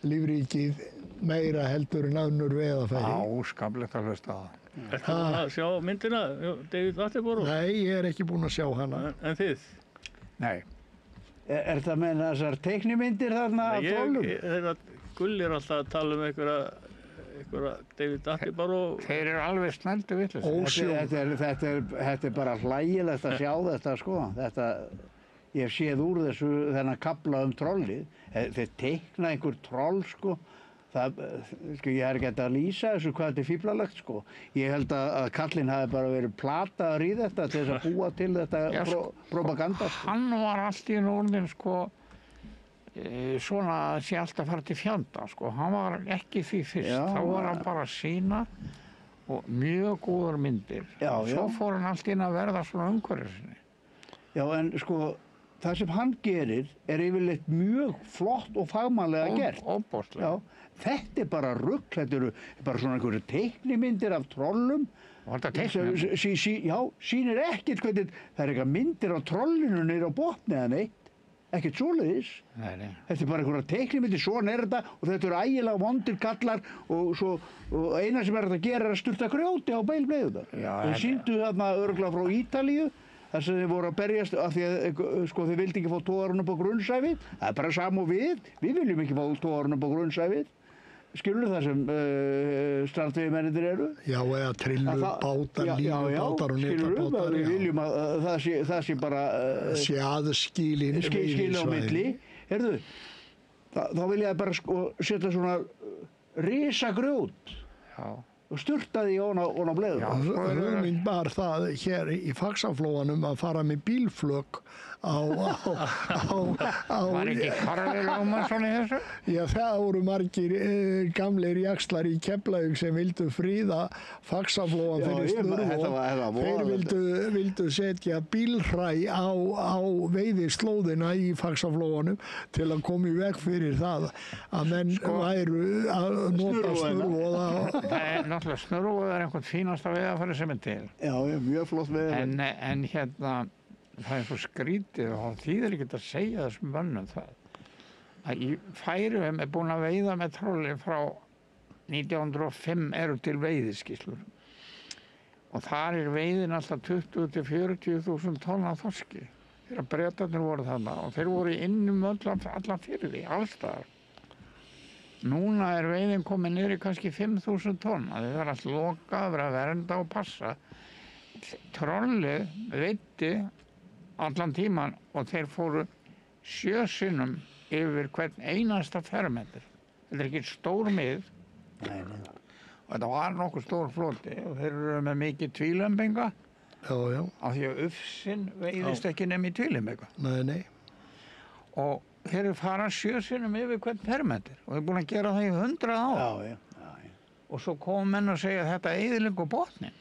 lífríkið meira heldur en önnur veðafæri.
Áskaplega að hlusta á það.
Ertu búin að sjá myndina, David Attenborough?
Nei, ég er ekki búinn að sjá hana.
En þið?
Nei,
Er þetta með þessar teiknimyndir þarna af trollum?
Þeirra Gulli er alltaf að tala um einhverja David Attenborough.
þeir eru alveg snældu vitlausir.
Ósjón.
Þetta er bara hlægilegt að sjá þetta sko. Ég hef séð úr þessu þennan kafla um trollið. Þeir teikna einhver troll sko. Ég er ekki hægt að lýsa þessu hvað þetta er fíflalegt sko. Ég held að kallinn hafi bara verið plataður í þetta til þess að búa til þetta propaganda.
Hann var allt í orðin sko, svona að sé alltaf fara til fjanda sko. Hann var ekki því fyrst,
Já.
þá var hann bara að sýna og mjög góðar myndir.
Já,
Svo
já.
fór hann allt inn að verða svona umhverfisni.
Já, en sko, það sem hann gerir er yfirleitt mjög flott og fagmannlega gert.
Óbóðslega.
Já, þetta er bara rugl, þetta eru bara svona einhverju teiknimyndir af trollum.
Var þetta teiknum?
Já, sýnir ekkert hvernig, það er eitthvað myndir af trollinu niður á botni eða neitt. Ekkert svoleiðis.
Nei.
Þetta er bara einhverja teiknimyndir, svona er þetta og þetta eru ægilega vondir kallar og eina sem er þetta að gera er að sturta grjóti á beilbleiðunar.
Já,
Þeir sýndu þarna örugglega frá Ítalíu þar sem þeir voru að berjast af því að sko, þeir vildi ekki fá togarinn upp á grunnsæfið. Það er bara sama og við viljum ekki fá togarinn upp á grunnsæfið. Skilur það sem strandveiðimennir eru?
Já, eða trillu, bátar, línubátar og netabátar.
Við viljum að það sé bara
sé aðskilin
skil á milli. Heyrðu, þá vil ég bara sko, setja svona risagrjót
Já.
og sturta því ofan á bleiður.
Hugmynd var það hér í Faxaflóanum að fara með bílflögg
Var ekki Karli Lómansson í þessu?
Já, það voru margir gamleir jaxlar í Keflavík sem vildu fríða Faxaflóan fyrir Snurvoð. Þeir vildu setja bílhræ á veiðislóðina í Faxaflóanum til að koma í veg fyrir það að menn væru að nota Snurvoð.
Það er náttúrulega Snurvoð er einhvern fínasta veiðarfæri sem er til.
Já, mjög flott veiðarfæri.
En hérna, það er svo skrítið og það þýðir ekki að segja þessum mönnum það. Að í Færeyjum er búin að veiða með trolli frá 1905 eru til veiðiskýrslur. Og þar er veiðin alltaf 20-40.000 tonn af þorski. Þegar Bretarnir voru þarna og þeir voru innum allan firði, allstaðar. Núna er veiðin komin niður í kannski 5.000 tonn. Það er allt lokað, verið að vernda og passa. Trollið veiddi allan tíman og þeir fóru 7 sinnum yfir hvern einasta fermetr. Þetta er ekki stór mið
Nei.
og þetta var nokkuð stór floti og þeir eru með mikið tvílembinga
Já, já,
af því að ufsinn veiðist ekki nema í tvílembinga.
nei.
Og þeir eru fara 7 sinnum yfir hvern fermetr og þeir eru búin að gera það í 100 ár.
Já.
Og svo kom menn að segja að þetta eyðileggur botninn.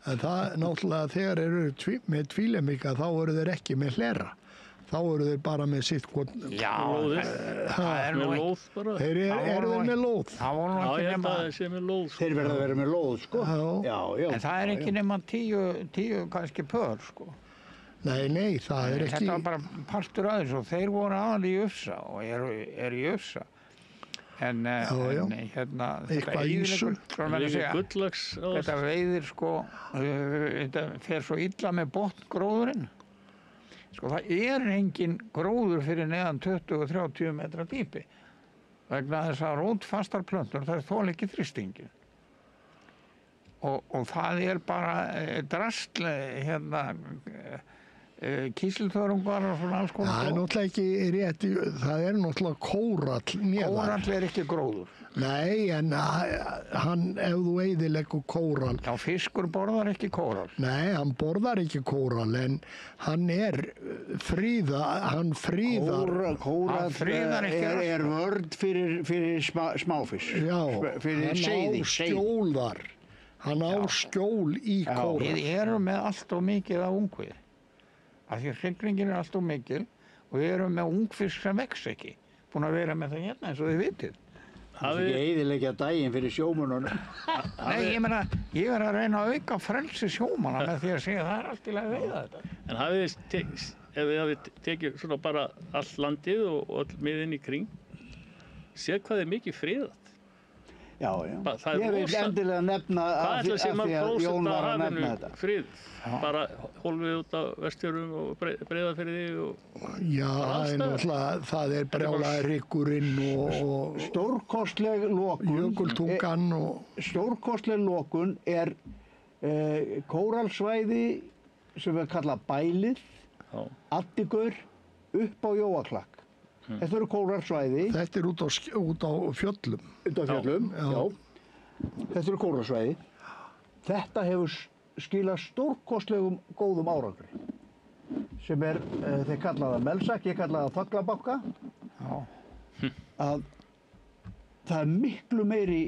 En það náttúrulega þegar eru með tvílemika þá eru þeir ekki með hlera. Þá eru þeir bara með sitt hvort.
Já,
Lóðir.
það er nú
Með
ekki.
lóð bara.
Þeir eru þeir með lóð.
Það voru nú
Já,
ekki
ég held
nema,
að það sé með lóð.
Þeir verða að vera með lóð, sko.
Já.
en það er ekki nema 10 kannski pör, sko.
Nei, það er ekki.
Þetta var bara partur af þessu og þeir voru aðal í Ufsa og eru í Ufsa. En,
Já.
en hérna,
Eitthvað ýsu.
Gullags á
Þetta veiðir sko, þetta fer svo illa með botngróðurinn. Sko það er engin gróður fyrir neðan 20 og 30 metra dýpi. Vegna þess að rótfastar plöntur, það er þol ekki þrýstingin. Og það er bara drasl, hérna, kísilþörungar og svona alls konar.
Það er náttúrulega ekki rétt, það er náttúrulega kórall neðar.
Kórall er ekki gróður.
Nei, en hann, ef þú eyðileggur kórall,
Já, fiskur borðar ekki kórall.
nei, hann borðar ekki kórall, en hann hann fríðar.
Kórall
Hann friðar ekki
er vörd fyrir smáfisk.
Já,
Fyrir seiði.
skjól. Hann á skjól í kórall.
Við erum með allt og mikið af ungviði. Af því að hryggringin er allt og mikil og við erum með ungfisk sem vex ekki. Búin að vera með það hérna eins og þið vitið.
Það er ekki eyðileggja daginn fyrir sjómununum.
Nei, ég meina, ég er að reyna að auka frelsi sjómanna með því að segja að það er allt í lagi að veiða þetta.
En ef við hafið tekið svona bara all landið og öll miðinn í kring, séð hvað er mikið friðat.
Já.
Það er
Ég vil
rosa-
endilega nefna
Hvað
af
ætla
því
sé maður
að Jón
prósent
var
af
að nefna
hafinu
þetta.
frið? Bara hólfið út á Vestfjörðum og Breiðafirði og
Já,
alls
en
staðar.
náttúrulega, það er brjálaðrykkurinn og
Stórkostleg lokun.
jökultungan og
Stórkostleg lokun er kóralsvæði sem við kalla bælið,
já,
Addigaur, upp á Jóaklakk. Þetta eru kóralsvæði
þetta er út á fjöllum.
undan fjöllum.
Já.
Þetta eru kóralsvæði. Þetta hefur skilað stórkostlegum góðum árangri. Sem er, þeir kalla það melsak, ég kalla það þaglabakka.
Já.
Að það er miklu meiri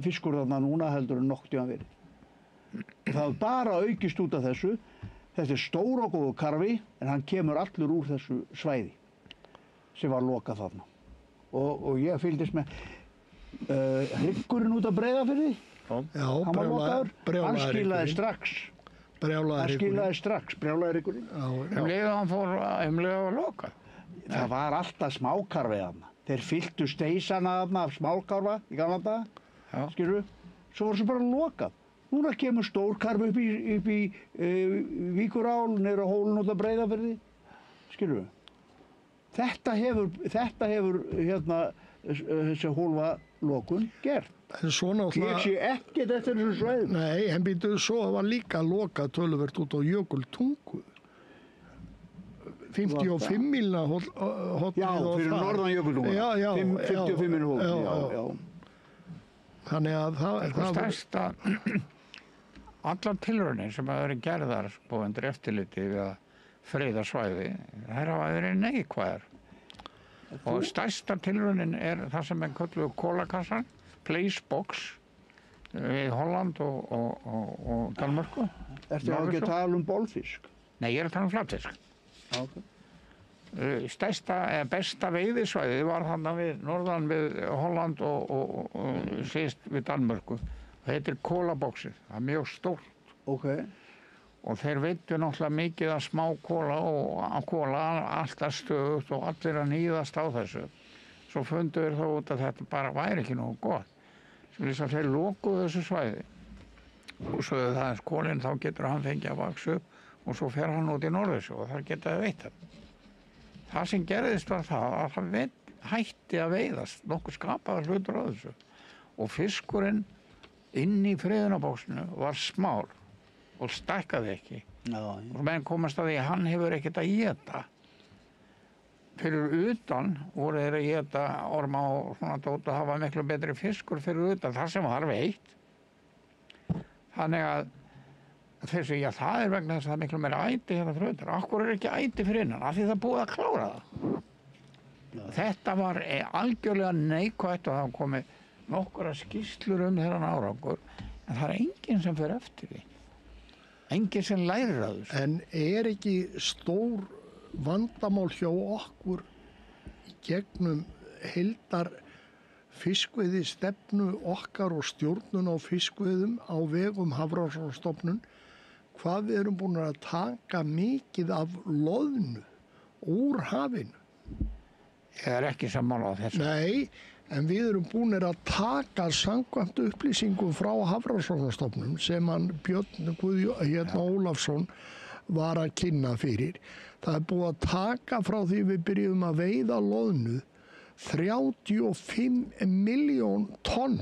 fiskur þarna núna heldur en nokkuð tíma verið. Það er bara aukist út af þessu. Þetta er stór og góður karfi en hann kemur allur úr þessu svæði sem var lokað þarna. Og ég fylgdist með hryggurinn út af Breiðafirði.
Já,
Hann var lokaður. Hann skilaði strax. Brjálaði hryggurinn.
Leið og hann fór leið að loka.
Það var alltaf smákarfi þarna. Þeir fylltu steisana þarna af smákarfa í gamla daga.
Já.
Skilurðu? Svo var þessu bara lokað. Núna kemur stórkarfi upp í Víkurál, niður á hólun út af Breiðafirði. Skilurðu? Þetta hefur þessi hólfa lokun gert.
En svo
Ég
náttúrulega,
sé ekkert eftir þessu svæðum.
nei, en býtuðu svo var líka lokað töluvert út á jökultungu. 55 mílna hotnið
Já,
og
fyrir
það.
norðan jökuldunguna.
Já,
55 minn hólf. Já.
Þannig að það
Stærsta, allar tilraunir sem hafa verið gerðar sko undir eftirliti við að friða svæði, þær hafa verið neikvæðar. Og stærsta tilraunin er það sem er kölluð kólakassan, Placebox, við Holland og Danmörku.
Ertu ekki að tala bolfisk?
Nei, ég er að tala flatfisk.
Okay.
Stærsta eða besta veiðisvæði var þarna við norðan við Holland og síðast við Danmörku. Það heitir kólabóksið, það er mjög stórt.
Ok.
Og þeir veittu náttúrulega mikið af smá kóla og kóla alltaf stöðugt og allir að nýðast á þessu. Svo fundu þeir þá út að þetta bara væri ekki nógu gott. Svo þess að þeir lokuðu þessu svæði og sögðu það að kólinn þá getur hann fengið að vaksa upp og svo fer hann út í Norðursjó og þar geta þau veitt hann. Það sem gerðist var það að það hætti að veiðast, nokkuð skapaðar hlutur á þessu. Og fiskurinn inn í friðunarbóksinu var smár og stækkaði ekki.
Já.
Og menn komast að því að hann hefur ekkert að éta. fyrir utan voru þeir að éta orma og svona dót og hafa miklu betri fiskur fyrir utan þar sem var veitt. Þannig að þeir segja, það er vegna þess að það er miklu meira æti hérna fyrir utan. Akkur er ekki æti fyrir innan, af því það er búið að klára það. Þetta var algjörlega neikvætt og það komið nokkura skýrslur þennan árangur, en það er enginn sem fer eftir því. Enginn sem lærir að þessu.
En er ekki stór vandamál hjá okkur í gegnum heildar fiskveiði stefnu okkar og stjórnun á fiskveiðum á vegum Hafrannsóknastofnun hvað við erum búin að taka mikið af loðnu úr hafinu?
Ég er ekki sammála á þessu.
Nei, en við erum búin að taka samkvæmt upplýsingum frá Hafrannsóknastofnun sem hann Björn Ólafsson var að kynna fyrir. Það er búið að taka frá því við byrjum að veiða loðnu 35 miljón tonn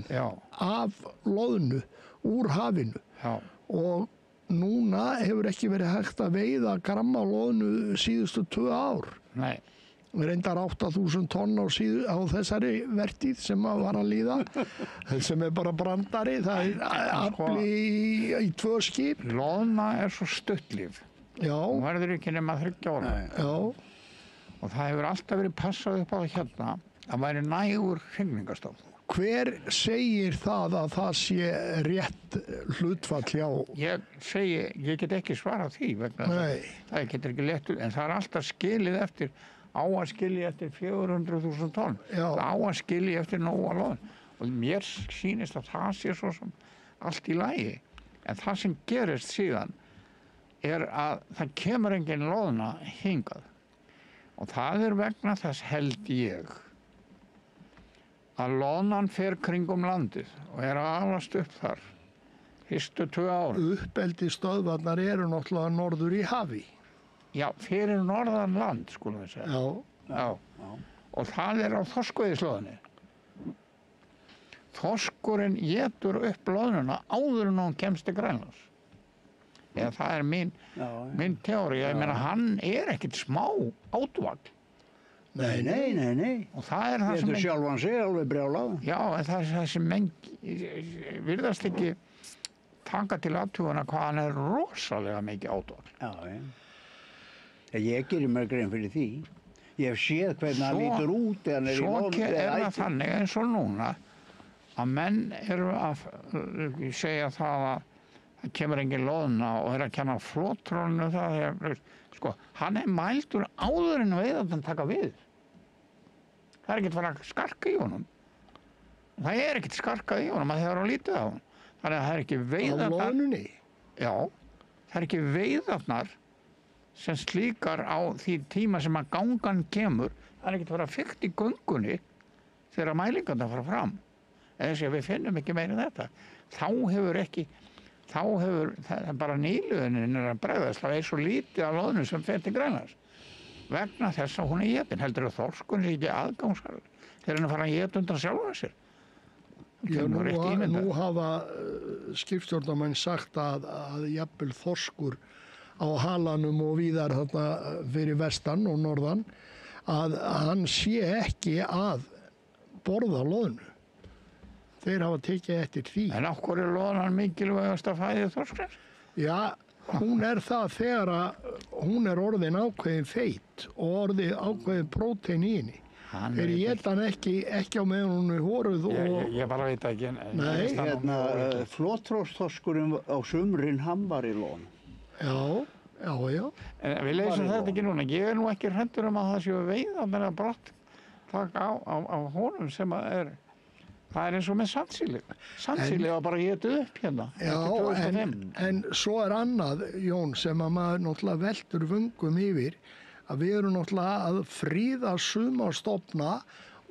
af loðnu úr hafinu.
Já.
Og núna hefur ekki verið hægt að veiða gramma loðnu síðustu 2 ár.
Nei.
Reyndar 8.000 tonn á þessari vertíð sem að var að líða, sem er bara brandari, það er afli í 2 skip.
Loðna er svo stuttlíf.
Já.
Hún verður ekki nema 30 ára.
Já.
Og það hefur alltaf verið passað upp á það hérna að væri nægur hrygningarstofn.
Hver segir það að það sé rétt hlutfall hjá?
Ég get ekki svarað því vegna það getur ekki létt, en það er alltaf skilið eftir, á að skilja eftir 400.000 tonn. Það á að skilja eftir nóga loðn. Og mér sýnist að það sé svo sem allt í lagi. En það sem gerist síðan er að það kemur engin loðna hingað. Og það er vegna þess held ég að loðnan fer kringum landið og er að alast upp þar fyrstu 2 ára.
Uppeldi stöðvarnar eru náttúrulega norður í hafi.
Já, fyrir norðan land, skulum við segja. Já. Og það er á þorskveiðislóðinni. Þorskurinn étur upp loðnuna áður en hún kemst til Grænlands. Eða það er mín teóri. Ég meina, hann er ekkert smá átvagn.
Nei.
Og það er það sem
getur sjálfan sig alveg brjálað.
Já, en það er það sem menn virðast ekki taka til athugana hvað hann er rosalega mikið átvagn.
Já. Ég gerir mér grein fyrir því. Ég hef séð hvernig hann lítur út þegar hann er í loðnu.
Svo er það þannig eins og núna að menn eru að segja það að það kemur engin loðna og er að kenna flottrólinu það. Sko, hann er mældur áður en veiðarnar taka við. Það er ekkert fara að skarka í honum. Það er ekkert skarkað í honum að það er á lítið á honum. Þannig að það er ekki veiðarnar.
Á loðnunni?
Já, það er ekki veiðarnar sem slíkar á því tíma sem að gangan kemur. Það er ekkert fara að fyrkt í göngunni þegar mælingarnar fara fram. Eða þess að við finnum ekki meira þetta. Þá hefur það bara nýluðunin að bregðast. Það er svo lítið af loðnu sem fer til Grænlands. Vegna þess að hún er étin. Heldur að þorskurinn sé ekki aðgangsharður þegar hann fara að éta undan sjálfan sér.
Já, nú hafa skipstjórnarmenn sagt að jafnvel þorskur á halanum og víðar þarna fyrir vestan og norðan að hann sé ekki að borða loðnu. Þeir hafa tekið eftir því.
En af hverju er loðnan mikilvægast að fæði þorsksins?
Já, hún er það þegar að hún er orðin ákveðin feit og orðin ákveðin prótein í henni. Þeir éta hann ekki á meðan hún er horuð og...
Ég bara veit ekki.
Nei.
Flotrósþorskurinn á sumrin, hann var í loðnu.
Já.
En við leysum þetta ekki núna. Ég er nú ekki hræddur að það séu veiða með að brott taka á honum sem að er... Það er eins og með sandsíli. Sandsíli var bara getið upp hérna.
Já, en svo er annað, Jón, sem að maður náttúrulega veltur vöngum yfir, að við erum náttúrulega að fríða suma stofna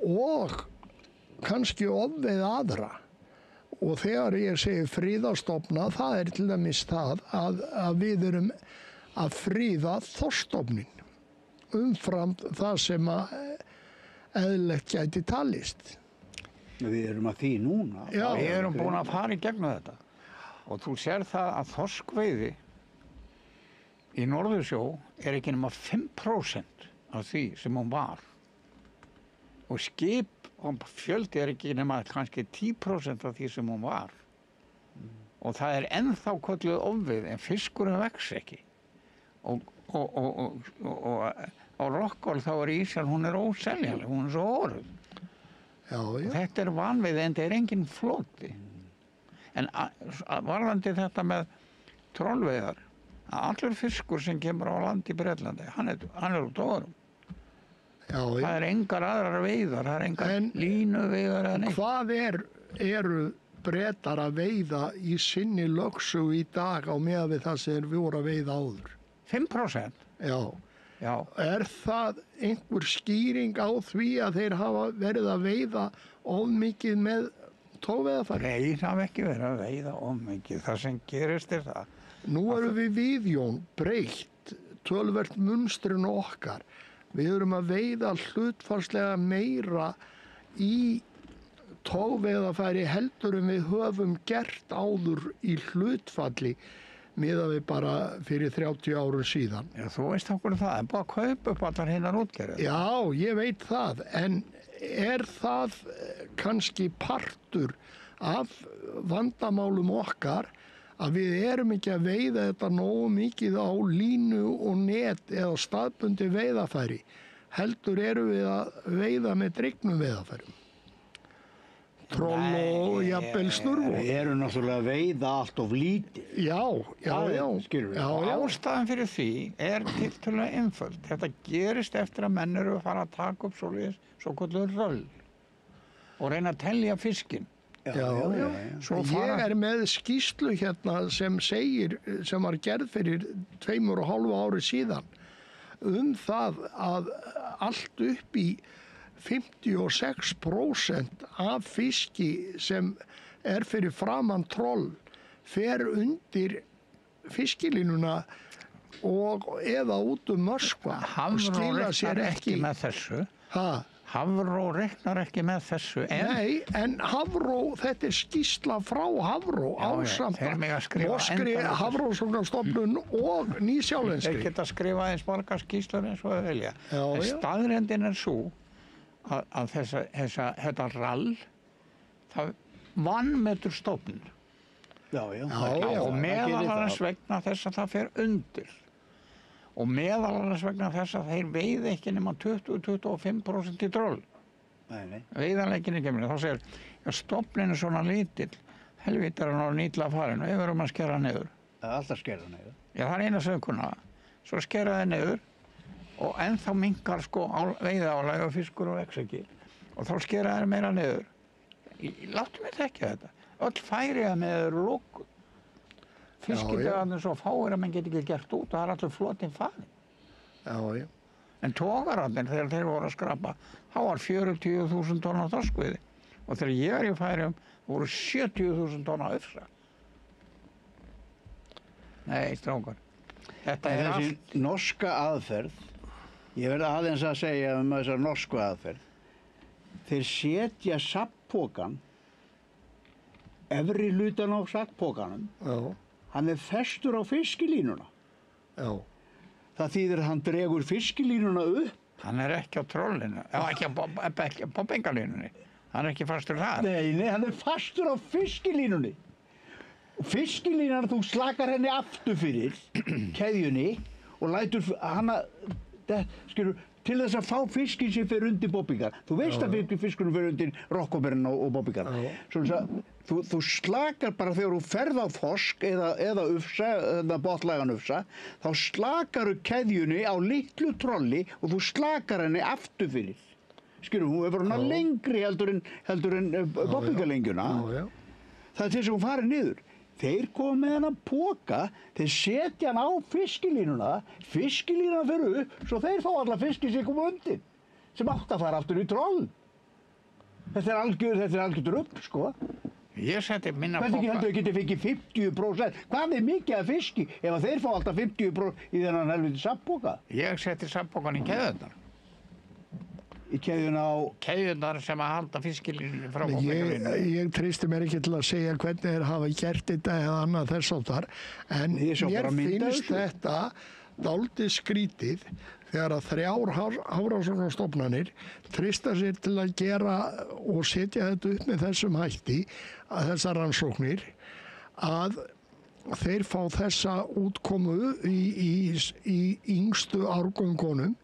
og kannski ofveið aðra. Og þegar ég segi fríða stofna, það er til dæmis það að við erum að fríða þorskstofnin umfram það sem að eðlilegt gæti talist.
Við erum að því núna.
Já, við erum búin að fara í gegnum þetta. Og þú sér það að þorskveiði í Norðursjó er ekki nema 5% af því sem hún var. Og skip og fjöldi ekki nema kannski 10% af því sem hún var. Og það ennþá kölluð ofvið en fiskurinn vex ekki. Og á Rockall þá ísjan, hún óseljanleg, hún svo óruð.
Já.
Og þetta vanvið en þetta engin floti. En varðandi þetta með trollveiðar, að allur fiskur sem kemur á land í Bretlandi, hann úr togurum.
Já.
Það engar aðrar veiðar, það engar línuveiðar eða neitt.
Hvað eru Bretar að veiða í sinni lögsögu í dag á meðan við það sem við voru að veiða áður?
5%? Já.
Er það einhver skýring á því að þeir hafa verið að veiða of mikið með togveiðarfæri?
Nei, það hafa ekki verið að veiða of mikið. Það sem gerist það.
Nú erum við Jón breytt töluvert munstrinu okkar. Við erum að veiða hlutfallslega meira í togveiðarfæri heldur en við höfum gert áður í hlutfalli miðað við bara fyrir 30 árum síðan.
Já, þú veist okkur það er búið að kaupa upp allar hinnar útgerðir.
Já, ég veit það, en er það kannski partur af vandamálum okkar að við erum ekki að veiða þetta nógu mikið á línu og net eða staðbundi veiðarfæri, heldur erum við að veiða með dregnum veiðarfærum. Troll og jafnvel snurvo.
Við erum náttúrulega að veiða allt of lítið.
Já.
Skilur við.
Já.
Ástæðan fyrir því tiltölulega einföld. Þetta gerist eftir að menn eru að fara að taka upp svo kallur röll og reyna að telja fiskinn.
Já. Ég með skýrslu hérna sem var gerð fyrir 2,5 ári síðan það að allt upp í 56% af fiski sem fyrir framan troll fer undir fiskilínuna eða út Moskva og
Hafró
skila sér
reiknar ekki með þessu. Hafró reiknar ekki með þessu.
Nei, en Hafró, þetta skýrsla frá Hafró ásamt norskri Hafróstofnun og nýsjálenskri.
Þeir geta skrifað eins margar skýrslur eins og þau vilja. En staðreyndin sú að þetta rall það vanmetur stofn.
Já.
Og meðal annars vegna þess að það fer undir. Og meðal annars vegna þess að þeir veiða ekki nema 20-25% í troll.
Nei.
Veiðanleikinni kemur. Þá segir, stofnin svona lítill, helvítar hann á nýtla farin og við verum að skera niður.
Það alltaf skera niður.
Já, það eina söguna. Svo skera það niður og ennþá minnkar veiðaálag og fiskur og vex ekki. Og þá skera það meira niður. Láttu mig þekka þetta. Öll færi að með eru lókuð. Fiskidegarnir svo fáir að menn get ekki gert út og það allur flotinn farin.
Já.
En togararnir þegar þeir voru að skrapa, þá var 40.000 tonna þorskveiði. Og þegar ég í færium voru 70.000 tonna ufsa. Nei, strákar. Þetta
þessi norska aðferð, ég verð aðeins að segja þessar norsku aðferð. Þeir setja sapppokan, efri hlutan á sapppokanum, hann festur á fiskilínuna.
Já.
Það þýðir að hann dregur fiskilínuna upp.
Hann ekki á trollinu, ekki á bengalínunni. Hann ekki fastur þar.
Nei, hann fastur á fiskilínunni. Fiskilínan, þú slakar henni aftur fyrir keðjunni og lætur hana, til þess að fá fiskin sem fer undir bobbingar. Þú veist að fiskunum fer undir rokkoberinn og bobbingar. Þú slakar bara þegar þú ferð á þorsk eða ufsa, eða botnlægan ufsa, þá slakaru keðjunni á litlu trolli og þú slakar henni aftur fyrir. Hún hefur hana lengri heldur en bobbingalengjuna. Það til þess að hún fari niður. Þeir koma með hennan poka, þeir setja hann á fiskilínuna, fiskilínan fer upp, svo þeir fá alla fiskir sem koma undir, sem átt að fara aftur í troll. Þetta er algjör upp, sko.
Ég seti minna poka.
Hvernig heldur þau geti fengið 50%? Hvað mikið af fiski ef að þeir fá alltaf 50% í þennan helviti sapppoka?
Ég seti sapppokan í keðjurnar.
Í
keðjurnar sem að halda fiskilínunni frá bobbingalínu.
Ég treysti mér ekki til að segja hvernig þeir hafa gert þetta eða annað þess áttar, en mér finnst þetta dálítið skrítið þegar að 3 hafrannsóknastofnanir treysta sér til að gera og setja þetta upp með þessum hætti, að þessar rannsóknir, að þeir fá þessa útkomu í yngstu árgöngunum,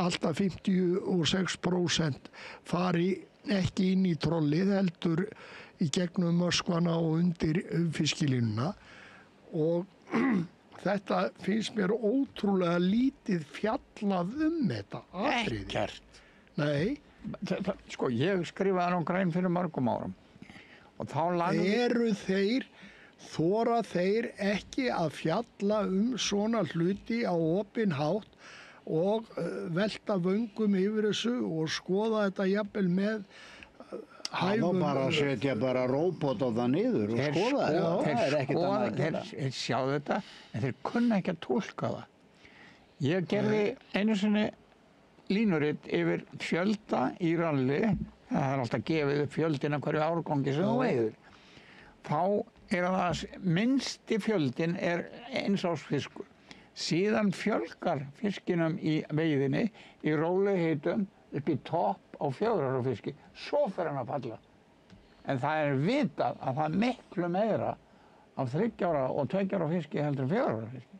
alltaf 56% fari ekki inn í trollið, heldur í gegnum möskvana og undir fiskilínuna, og þetta finnst mér ótrúlega lítið fjallað þetta atriði.
Ekkert.
Nei,
Sko, ég skrifaði nú grein fyrir mörgum árum og þá lagði
þora þeir ekki að fjalla svona hluti á opinn hátt og velta vöngum yfir þessu og skoða þetta jafnvel með
Það var bara að setja bara róbot á það niður og skoða þetta. Það er ekkert annað að gera.
Þeir sjá þetta, en þeir kunna ekki að túlka það. Ég gerði einu sinni línurit yfir fjölda í ralli, það er alltaf gefið upp fjöldin af hverju árgangi sem þú veiður. Þá er það minnsti fjöldin er einsásfiskur. Síðan fjölgar fiskinum í veiðinni í rólegheitum upp í topp á 4 ára fiski, svo fer hann að falla. En það er vitað að það er miklu meira af 3 ára og 2 ára fiski heldur en 4 ára fiski.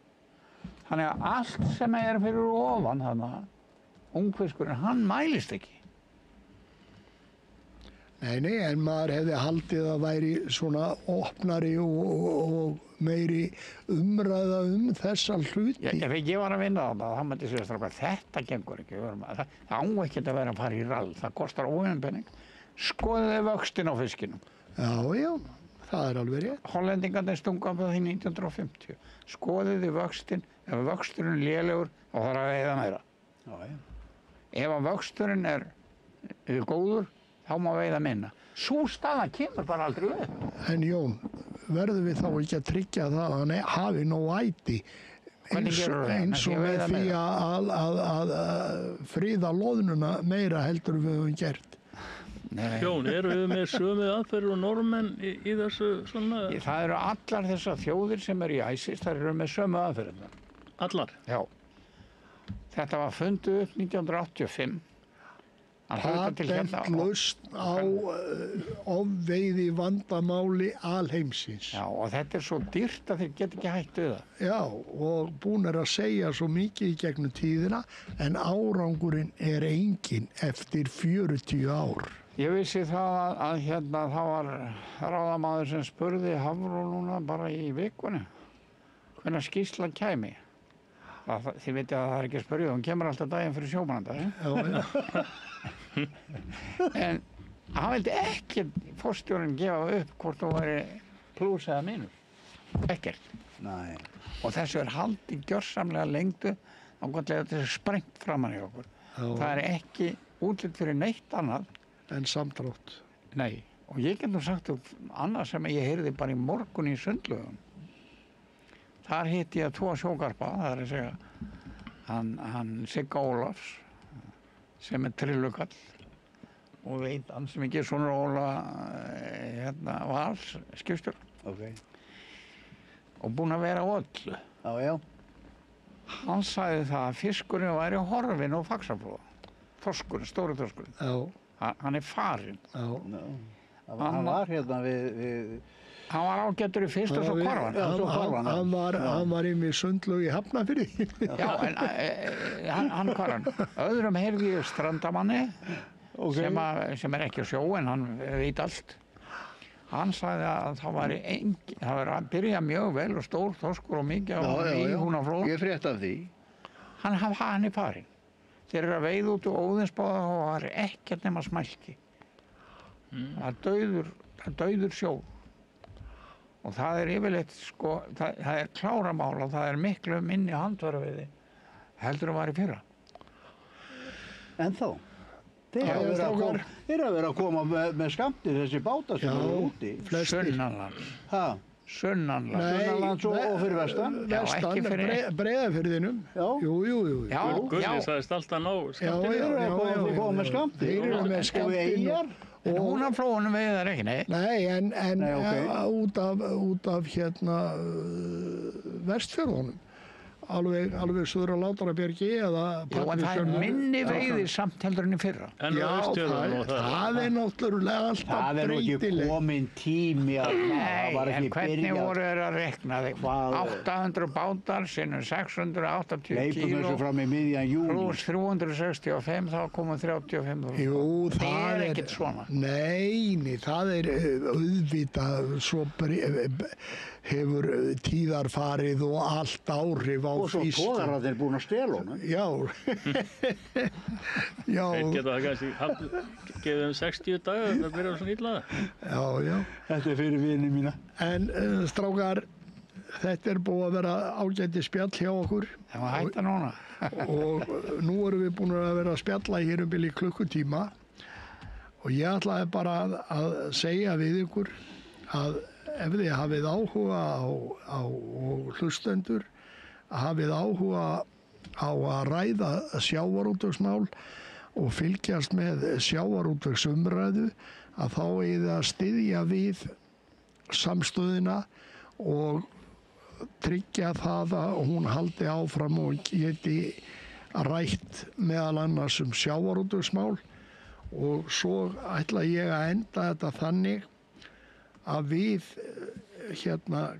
Þannig að allt sem er fyrir ofan þarna, ungfiskurinn, hann mælist ekki.
Nei, en maður hefði haldið að væri svona opnari og meiri umræða þessa hluti.
Ef ég var að vinna þarna, þá myndi ég segja þetta gengur ekki. Það á ekki að vera að fara í rall, það kostar óvenpenning. Skoðið vöxtin á fiskinum.
Já, það er alveg rétt.
Hollendingarnir stungu á því 1950. Skoðið vöxtin, ef vöxturinn er lélegur, þá þarf að veiða meira. Ef að vöxturinn er góður, þá má veiða minna. Sú staða kemur bara aldrei upp.
En Jón, verðum við þá ekki að tryggja það að hann hafi nóg æti eins og með því að friða loðnuna meira heldur við höfum gert?
Nei.
Jón, eru við með sömu aðferðir og normenn í þessu svona?
Það eru allar þessar þjóðir sem eru í ISIS, það eru með sömu aðferðina.
Allar?
Já. Þetta var fundið upp 1985.
Patent lausn á ofveiði vandamáli alheimsins.
Já, og þetta er svo dýrt að þeir get ekki hætt við það.
Já, og búin að segja svo mikið í gegnum tíðina, en árangurinn er engin eftir 40 ár.
Ég vissi það að það var ráðamaður sem spurði Hafró núna bara í vikunni hvenær skýrslan kæmi. Þið vitið að það er ekki að spyrja, hún kemur alltaf daginn fyrir sjómannadaginn.
Já.
En hann vildi ekki forstjórinn gefa upp hvort þú væri plús eða mínus. Ekkert.
Nei.
Og þessu er haldið gjörsamlega lengdu ákvæmlega þessu sprengt framan í okkur.
Já.
Það er ekki útlit fyrir neitt annað.
En samdrátt.
Nei. Og ég get nú sagt annað sem ég heyrði bara í morgun í Sundlaugum. Þar hitti ég 2 sjógarpa, það er að segja hann Sigga Ólafs sem er trillukall og veit hann sem ekki svona Óla Vals skipstjór og búinn að vera á öllu.
Já.
Hann sagði það að fiskurinn væri horfinn og Faxaflóa. Þorskurinn, stóri þorskurinn.
Já.
Hann er farinn.
Já.
Hann var hérna við
Hann var ágættur í fyrst og svo hvarf hann.
Já, svo hvarf hann.
Hann var í mig Sundlaug í Hafnarfirði.
Já, en hann hvarf hann. Öðrum heyrði ég strandamanni sem er ekki á sjó en hann veit allt. Hann sagði að það var að byrja mjög vel og stór þorskur og mikið í Húnaflóa.
Ég frétt af því.
Hann er farinn. Þeir eru að veiða út úr Óðinsbáða og það er ekkert nema smælki. Það er dauður sjór. Og það er yfirleitt, það er kláramál og það er miklu minni handfæraveiði heldur að var í fyrra.
En þá? Þeir eru að vera að koma með skammtir þessi báta sem eru úti.
Sunnanlands.
Sunnanlands. Sunnanlands og fyrir vestan?
Vestan, Breiðafirðinum.
Já.
Jú.
Gulli sagðist alltaf ná
skammtir. Þeir eru að koma með skammtir.
Þeir eru með skammtir.
En Húnaflóanum veiðar ekki, nei?
Nei, en út af Vestfjörðunum alveg suður á Látrabjargi eða
Jú, en það er minni veiði samt heldur en í fyrra.
En á
Já,
Austfjörðum og
það er náttúrulega alltaf
Það er nú ekki
breytilegt.
komin tími að það
Nei,
var
en
ekki
hvernig
byrjað.
voru þeir að rekna þig?
Hvað-
800 bátar, sinnum 680
Leipum þessu
kíló,
fram í miðjan júni.
pluss 365, þá komum 35.000.
Jú,
Það er ekkert svona.
Nei, það er auðvitað svo hefur tíðar farið og allt áhrif á
Og svo tógararnir búin að stela honum.
Já. Já,
þeir geta það kannski gefið þeim 60 daga að byrja svona illa.
já.
Þetta er fyrir vini mína.
En strákar, þetta er búið að vera ágæti spjall hjá okkur
Það var hætta núna.
og nú erum við búin að vera að spjalla hér um byrja klukkutíma og ég ætlaði bara að segja við ykkur að ef þið hafið áhuga á hlustendur, hafið áhuga á að ræða sjávarútvegsmál og fylgjast með sjávarútvegsumræðu, að þá eigið að styðja við samstöðina og tryggja það að hún haldi áfram og geti rætt meðal annars sjávarútvegsmál. Og svo ætla ég að enda þetta þannig að við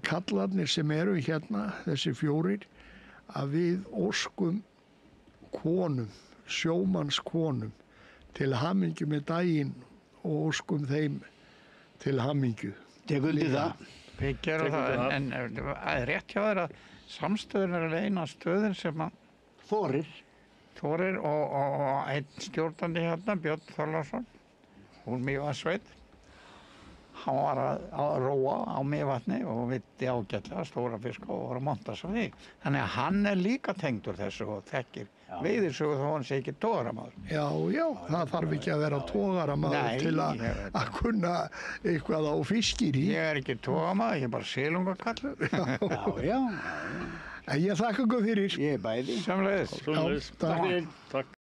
kallarnir sem eru hérna, þessi 4, að við óskum konum, sjómannskonum, til hamingju með daginn og óskum þeim til hamingju.
Tek undir það.
Við gerum
Tekur
það,
það.
en það er rétt hjá þér að samstöðun er eina stöðin sem að
Þorir.
Þórir og einn stjórnandi hérna, Björn Þorláksson, úr Mývatnssveit. Hann var að róa á Mývatni og vitti ágætlega stóra fiska og var að monta svo því. Þannig að hann er líka tengdur þessu og þekkir veiðisögu þó hann sé ekki togaramaður.
Já, það þarf ekki að vera togaramaður
Nei,
til
ég veit
að kunna eitthvað á fiskir í.
Ég er ekki togaramaður, ég er bara silungakallur.
Já.
En ég þakka ykkur fyrir.
Ég er bæði.
Sömuleiðis.
Svoleiðis.
takk.
Takk.